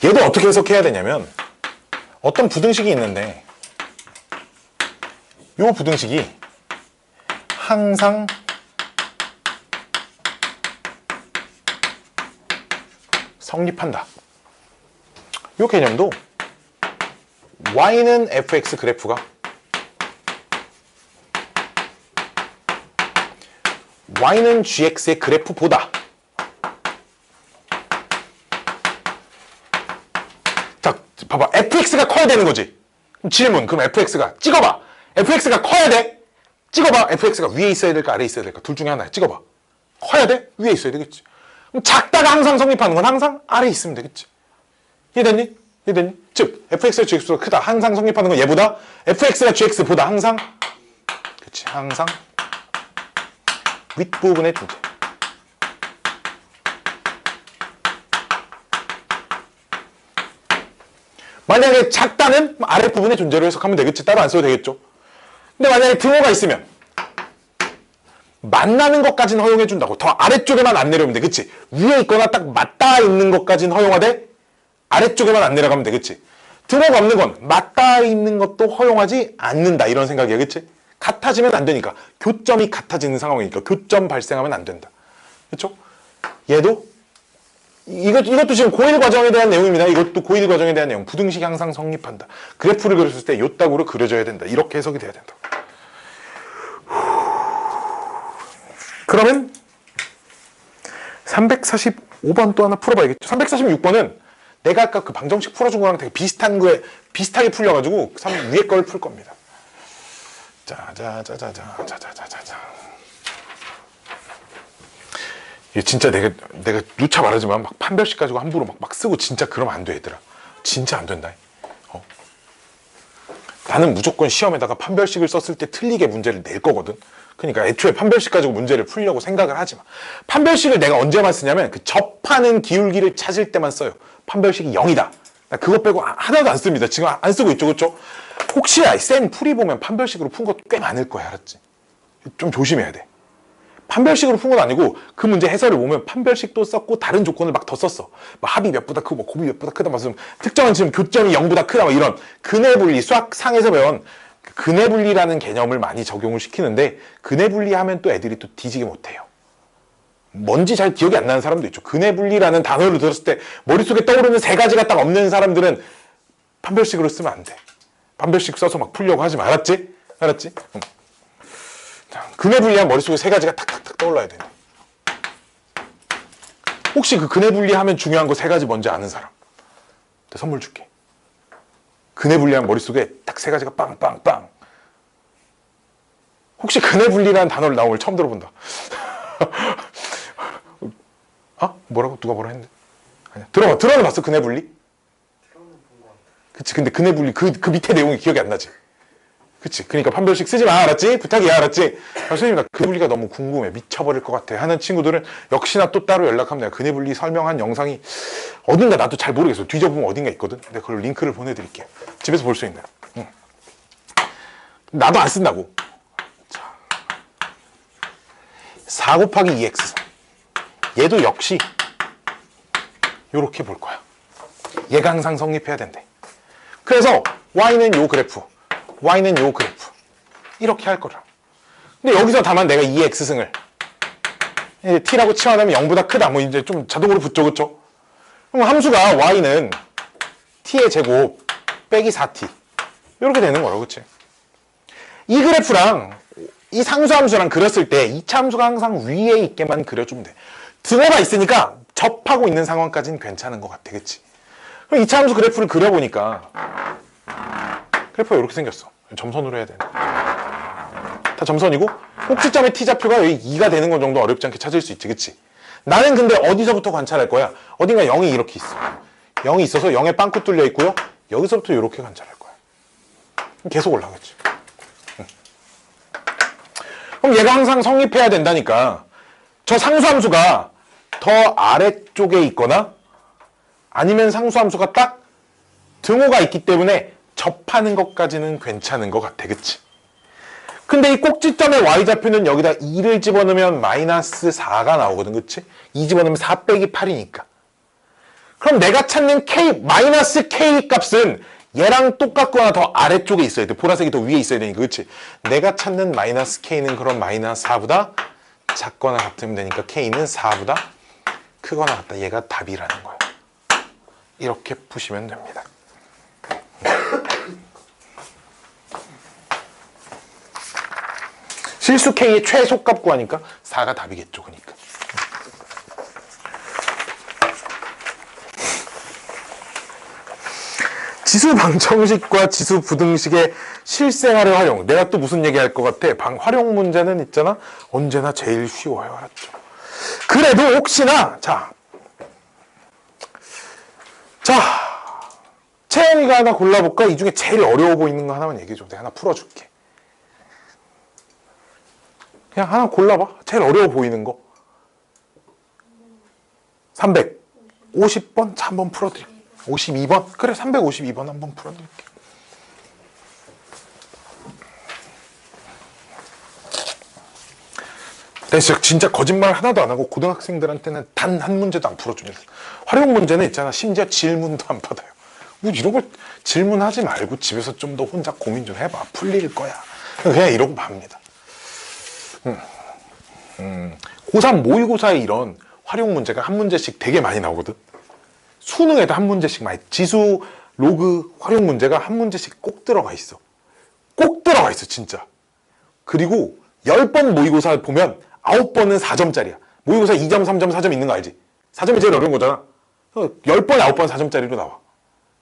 얘도 어떻게 해석해야 되냐면, 어떤 부등식이 있는데 이 부등식이 항상 성립한다. 이 개념도 y는 fx 그래프가 y는 gx의 그래프보다, 자, 봐봐. fx가 커야 되는 거지. 질문. 그럼 fx가, 찍어봐. fx가 커야 돼? 찍어봐. fx가 위에 있어야 될까 아래에 있어야 될까? 둘 중에 하나야. 찍어봐. 커야 돼? 위에 있어야 되겠지. 그럼 작다가 항상 성립하는 건 항상 아래에 있으면 되겠지. 이해됐니? 이해됐니? 즉 fx가 gx보다 크다. 항상 성립하는 건 얘보다 fx가 gx보다 항상, 그치, 항상 윗부분의 존재. 만약에 작다는 아랫부분의 존재로 해석하면 되겠지. 따로 안 써도 되겠죠. 근데 만약에 등호가 있으면 만나는 것까지는 허용해준다고. 더 아래쪽에만 안 내려오면 돼. 그치? 위에 있거나 딱 맞닿아 있는 것까지는 허용하되 아래쪽에만 안 내려가면 돼. 그치? 등호가 없는 건 맞닿아 있는 것도 허용하지 않는다. 이런 생각이야. 그치? 같아지면 안 되니까. 교점이 같아지는 상황이니까. 교점 발생하면 안 된다. 그쵸? 얘도 이것도 지금 고1 과정에 대한 내용입니다. 이것도 고1 과정에 대한 내용. 부등식이 항상 성립한다. 그래프를 그렸을 때 요땅으로 그려져야 된다. 이렇게 해석이 돼야 된다. 그러면 345번 또 하나 풀어봐야겠죠. 346번은 내가 아까 그 방정식 풀어준 거랑 되게 비슷한 거에 비슷하게 풀려가지고 위에 걸 풀 겁니다. 자자자자자자자자자자. 이게 진짜 내가 누차 말하지만 막 판별식 가지고 함부로 막 쓰고 진짜 그러면 안 돼, 얘들아. 진짜 안 된다. 나는 무조건 시험에다가 판별식을 썼을 때 틀리게 문제를 낼 거거든. 그러니까 애초에 판별식 가지고 문제를 풀려고 생각을 하지 마. 판별식을 내가 언제만 쓰냐면 그 접하는 기울기를 찾을 때만 써요. 판별식이 0이다. 나 그거 빼고 하나도 안 씁니다. 지금 안 쓰고 있죠, 그렇죠? 혹시나 센 풀이 보면 판별식으로 푼 거 꽤 많을 거야, 알았지? 좀 조심해야 돼. 판별식으로 푼 건 아니고 그 문제 해설을 보면 판별식도 썼고 다른 조건을 막 더 썼어. 막 합이 몇보다 크고 뭐 곱이 몇보다 크다, 무슨 특정한 지금 교점이 0보다 크다, 막 이런 근해분리, 수학상에서 배운 근해분리라는 개념을 많이 적용을 시키는데, 근해분리하면 또 애들이 또 뒤지게 못해요. 뭔지 잘 기억이 안 나는 사람도 있죠. 근해분리라는 단어를 들었을 때 머릿속에 떠오르는 세 가지가 딱 없는 사람들은 판별식으로 쓰면 안 돼. 판별식 써서 막 풀려고 하지 마. 알았지? 알았지? 근해분리하면 머릿속에 세 가지가 탁탁탁 떠올라야 돼. 혹시 그 근해분리하면 중요한 거 세 가지 뭔지 아는 사람? 내가 선물 줄게. 근해분리하면 머릿속에 딱 세 가지가 빵빵빵. 혹시 근해분리라는 단어를 나 오늘 처음 들어본다. 아? 뭐라고? 누가 뭐라 했는데? 아니야. 들어는 봤어, 근해분리? 그치. 근데 근해분리 그 밑에 내용이 기억이 안 나지. 그치. 그러니까 판별식 쓰지 마. 알았지? 부탁이야. 알았지? 선생님, 나 근해분리가 너무 궁금해. 미쳐버릴 것 같아. 하는 친구들은 역시나 또 따로 연락하면 내가 근해분리 설명한 영상이 어딘가 나도 잘 모르겠어. 뒤져보면 어딘가 있거든. 내가 그걸 링크를 보내드릴게요. 집에서 볼 수 있나요? 응. 나도 안 쓴다고. 자, 4 곱하기 2x. 얘도 역시 요렇게 볼 거야. 얘가 항상 성립해야 된대. 그래서 y는 요 그래프, y는 요 그래프, 이렇게 할 거라. 근데 여기서 다만 내가 2x승을 t라고 치환하면 0보다 크다, 뭐 이제 좀 자동으로 붙죠, 그쵸? 그럼 함수가 y는 t의 제곱 빼기 4t 이렇게 되는 거라고, 그치? 이 그래프랑 이 상수함수랑 그렸을 때 2차 함수가 항상 위에 있게만 그려주면 돼. 등호가 있으니까 접하고 있는 상황까지는 괜찮은 것 같아, 그치? 그럼 2차 함수 그래프를 그려보니까 그래프가 이렇게 생겼어. 점선으로 해야 돼. 다 점선이고 꼭지점의 t좌표가 여기 2가 되는 건 정도 어렵지 않게 찾을 수 있지, 그치? 나는 근데 어디서부터 관찰할 거야? 어딘가 0이 이렇게 있어. 0이 있어서 0에 빵꾸 뚫려 있고요. 여기서부터 이렇게 관찰할 거야. 계속 올라가겠지. 그럼 얘가 항상 성립해야 된다니까. 저 상수함수가 더 아래쪽에 있거나 아니면 상수함수가 딱 등호가 있기 때문에 접하는 것까지는 괜찮은 것 같아. 그치? 근데 이 꼭지점의 y좌표는 여기다 2를 집어넣으면 마이너스 4가 나오거든. 그치? 2 집어넣으면 4 빼기 8이니까. 그럼 내가 찾는 k, 마이너스 k 값은 얘랑 똑같거나 더 아래쪽에 있어야 돼. 보라색이 더 위에 있어야 되니까. 그치? 내가 찾는 마이너스 k는 그럼 마이너스 4보다 작거나 같으면 되니까 k는 4보다 크거나 같다. 얘가 답이라는 거야. 이렇게 푸시면 됩니다. 실수 k의 최소값 구하니까 4가 답이겠죠. 그러니까. 지수 방정식과 지수 부등식의 실생활의 활용. 내가 또 무슨 얘기할 것 같아? 활용 문제는 있잖아. 언제나 제일 쉬워요. 알았죠? 그래도 혹시나 자 채연이가 하나 골라볼까? 이 중에 제일 어려워 보이는 거 하나만 얘기해줘. 내가 하나 풀어줄게. 그냥 하나 골라봐. 제일 어려워 보이는 거. 350번? 자, 한번 풀어드릴게. 52번? 그래, 352번 한번 풀어드릴게. 내가 진짜 거짓말 하나도 안 하고 고등학생들한테는 단 한 문제도 안 풀어줍니다. 활용 문제는 있잖아. 심지어 질문도 안 받아요. 뭐 이런 걸 질문하지 말고 집에서 좀 더 혼자 고민 좀 해봐. 풀릴 거야. 그냥 이러고 맙니다. 고3 모의고사에 이런 활용 문제가 한 문제씩 되게 많이 나오거든. 수능에도 한 문제씩 많이, 지수, 로그, 활용 문제가 한 문제씩 꼭 들어가 있어. 꼭 들어가 있어, 진짜. 그리고 10번 모의고사 보면 9번은 4점짜리야. 모의고사 2점, 3점, 4점 있는 거 알지? 4점이 제일 어려운 거잖아. 10번, 9번 4점짜리로 나와.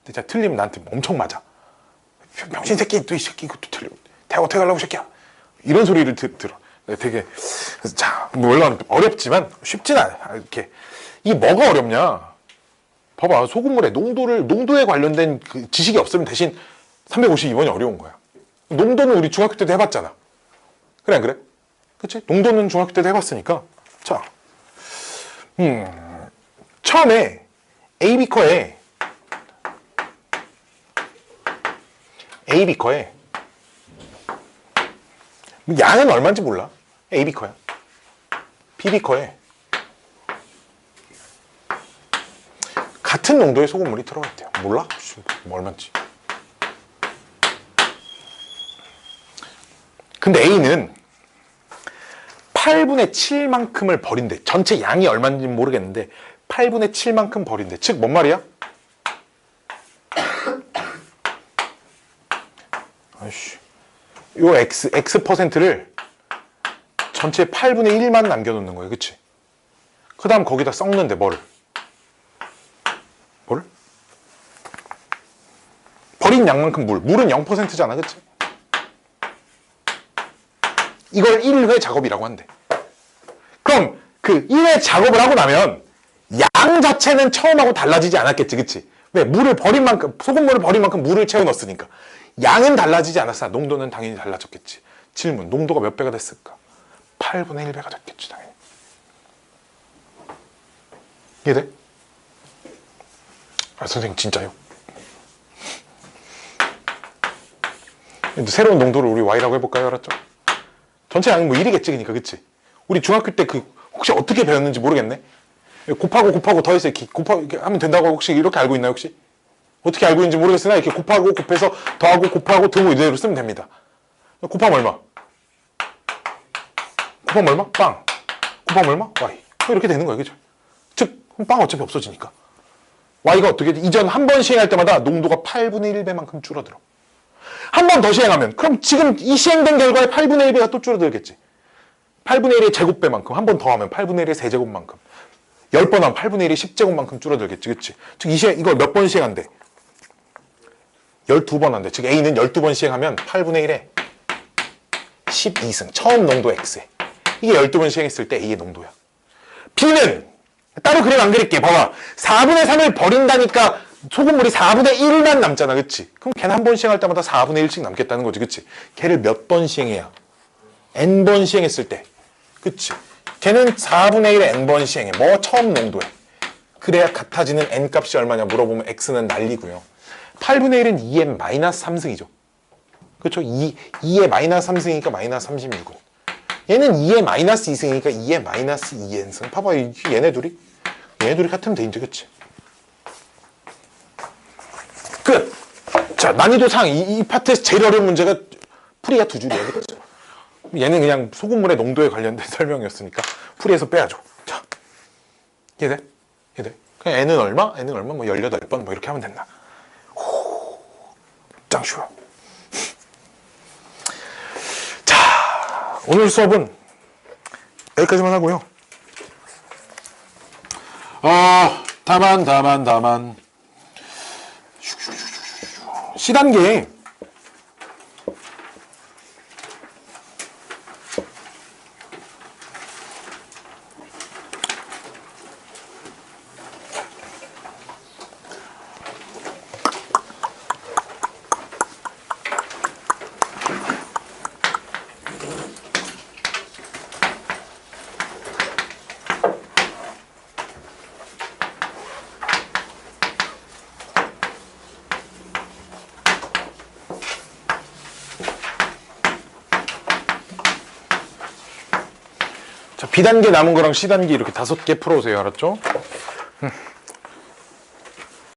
근데 진짜 틀리면 나한테 엄청 맞아. 병신 새끼, 또 이 새끼 이것도 틀려. 대학 어떻게 가려고 새끼야. 이런 소리를 들어. 되게, 자, 물론 어렵지만 쉽진 않아. 이렇게. 이게 뭐가 어렵냐? 봐봐. 소금물의 농도에 관련된 그 지식이 없으면 대신 352번이 어려운 거야. 농도는 우리 중학교 때도 해봤잖아. 그래, 안 그래? 그치? 농도는 중학교 때도 해봤으니까. 자, 처음에 AB커에 양은 얼마인지 몰라. AB커야. BB커에 같은 농도의 소금물이 들어가 있대요. 몰라? 뭐 얼마인지. 근데 A는 8분의 7만큼을 버린대. 전체 양이 얼마인지 모르겠는데 8분의 7만큼 버린대. 즉 뭔 말이야? 아이씨. 요 X 퍼센트를 전체 8분의 1만 남겨놓는 거예요. 그치? 그 다음 거기다 섞는데 뭐를? 버린 양만큼 물은 0%잖아. 그치? 이걸 1회 작업이라고 한대. 그럼 그 1회 작업을 하고 나면 양 자체는 처음하고 달라지지 않았겠지. 그치? 왜? 물을 버린 만큼, 소금물을 버린 만큼 물을 채워 넣었으니까. 양은 달라지지 않았어. 농도는 당연히 달라졌겠지. 질문. 농도가 몇 배가 됐을까? 8분의 1배가 됐겠지, 당연히. 이해돼? 아, 선생님, 진짜요? 새로운 농도를 우리 Y라고 해볼까요? 알았죠? 전체 양이 뭐 1이겠지, 그니까, 그치? 우리 중학교 때 혹시 어떻게 배웠는지 모르겠네? 곱하고 더해서 이렇게 이렇게 하면 된다고 혹시 이렇게 알고 있나요, 혹시? 어떻게 알고 있는지 모르겠으나 이렇게 곱해서 더하고 곱하고 등호 이대로 쓰면 됩니다. 곱하면 얼마? 빵. 곱하면 얼마? Y. 이렇게 되는 거예요, 그죠? 즉, 빵 어차피 없어지니까. Y가 어떻게, 이전 한 번 시행할 때마다 농도가 8분의 1배만큼 줄어들어. 한 번 더 시행하면, 그럼 지금 이 시행된 결과에 8분의 1배가 또 줄어들겠지. 8분의 1의 제곱배만큼, 한 번 더 하면 8분의 1의 세제곱만큼. 10번 하면 8분의 1의 10제곱만큼 줄어들겠지, 그치? 즉, 이걸 몇 번 시행한대? 12번 한대. 즉, A는 12번 시행하면 8분의 1에 12승. 처음 농도 X에. 이게 12번 시행했을 때 A의 농도야. B는 따로 그림 안 그릴게. 봐봐. 4분의 3을 버린다니까 소금물이 4분의 1만 남잖아. 그치? 그럼 걔는 한 번 시행할 때마다 4분의 1씩 남겠다는 거지. 그치? 걔를 몇 번 시행해야 n번 시행했을 때. 그치? 걔는 4분의 1에 n번 시행해. 뭐 처음 농도에. 그래야 같아지는 n값이 얼마냐 물어보면 x는 난리고요. 8분의 1은 2n 마이너스 3승이죠. 그렇죠? 2의 마이너스 3승이니까 마이너스 36은. 얘는 2의 마이너스 2승이니까 2의 마이너스 2n승. 봐봐, 얘네 둘이 같으면 돼, 이제. 그치? 끝! 자, 난이도상 이 파트에서 제일 어려운 문제가 풀이가 두 줄이야. 그렇죠? 얘는 그냥 소금물의 농도에 관련된 설명이었으니까 풀이에서 빼야죠. 자, 이해 돼? 그냥 n은 얼마? 뭐 18번 뭐 이렇게 하면 된다. 호, 짱 쉬워. 자, 오늘 수업은 여기까지만 하고요. 다만 C단계 B단계 남은 거랑 C단계 이렇게 5개 풀어오세요. 알았죠?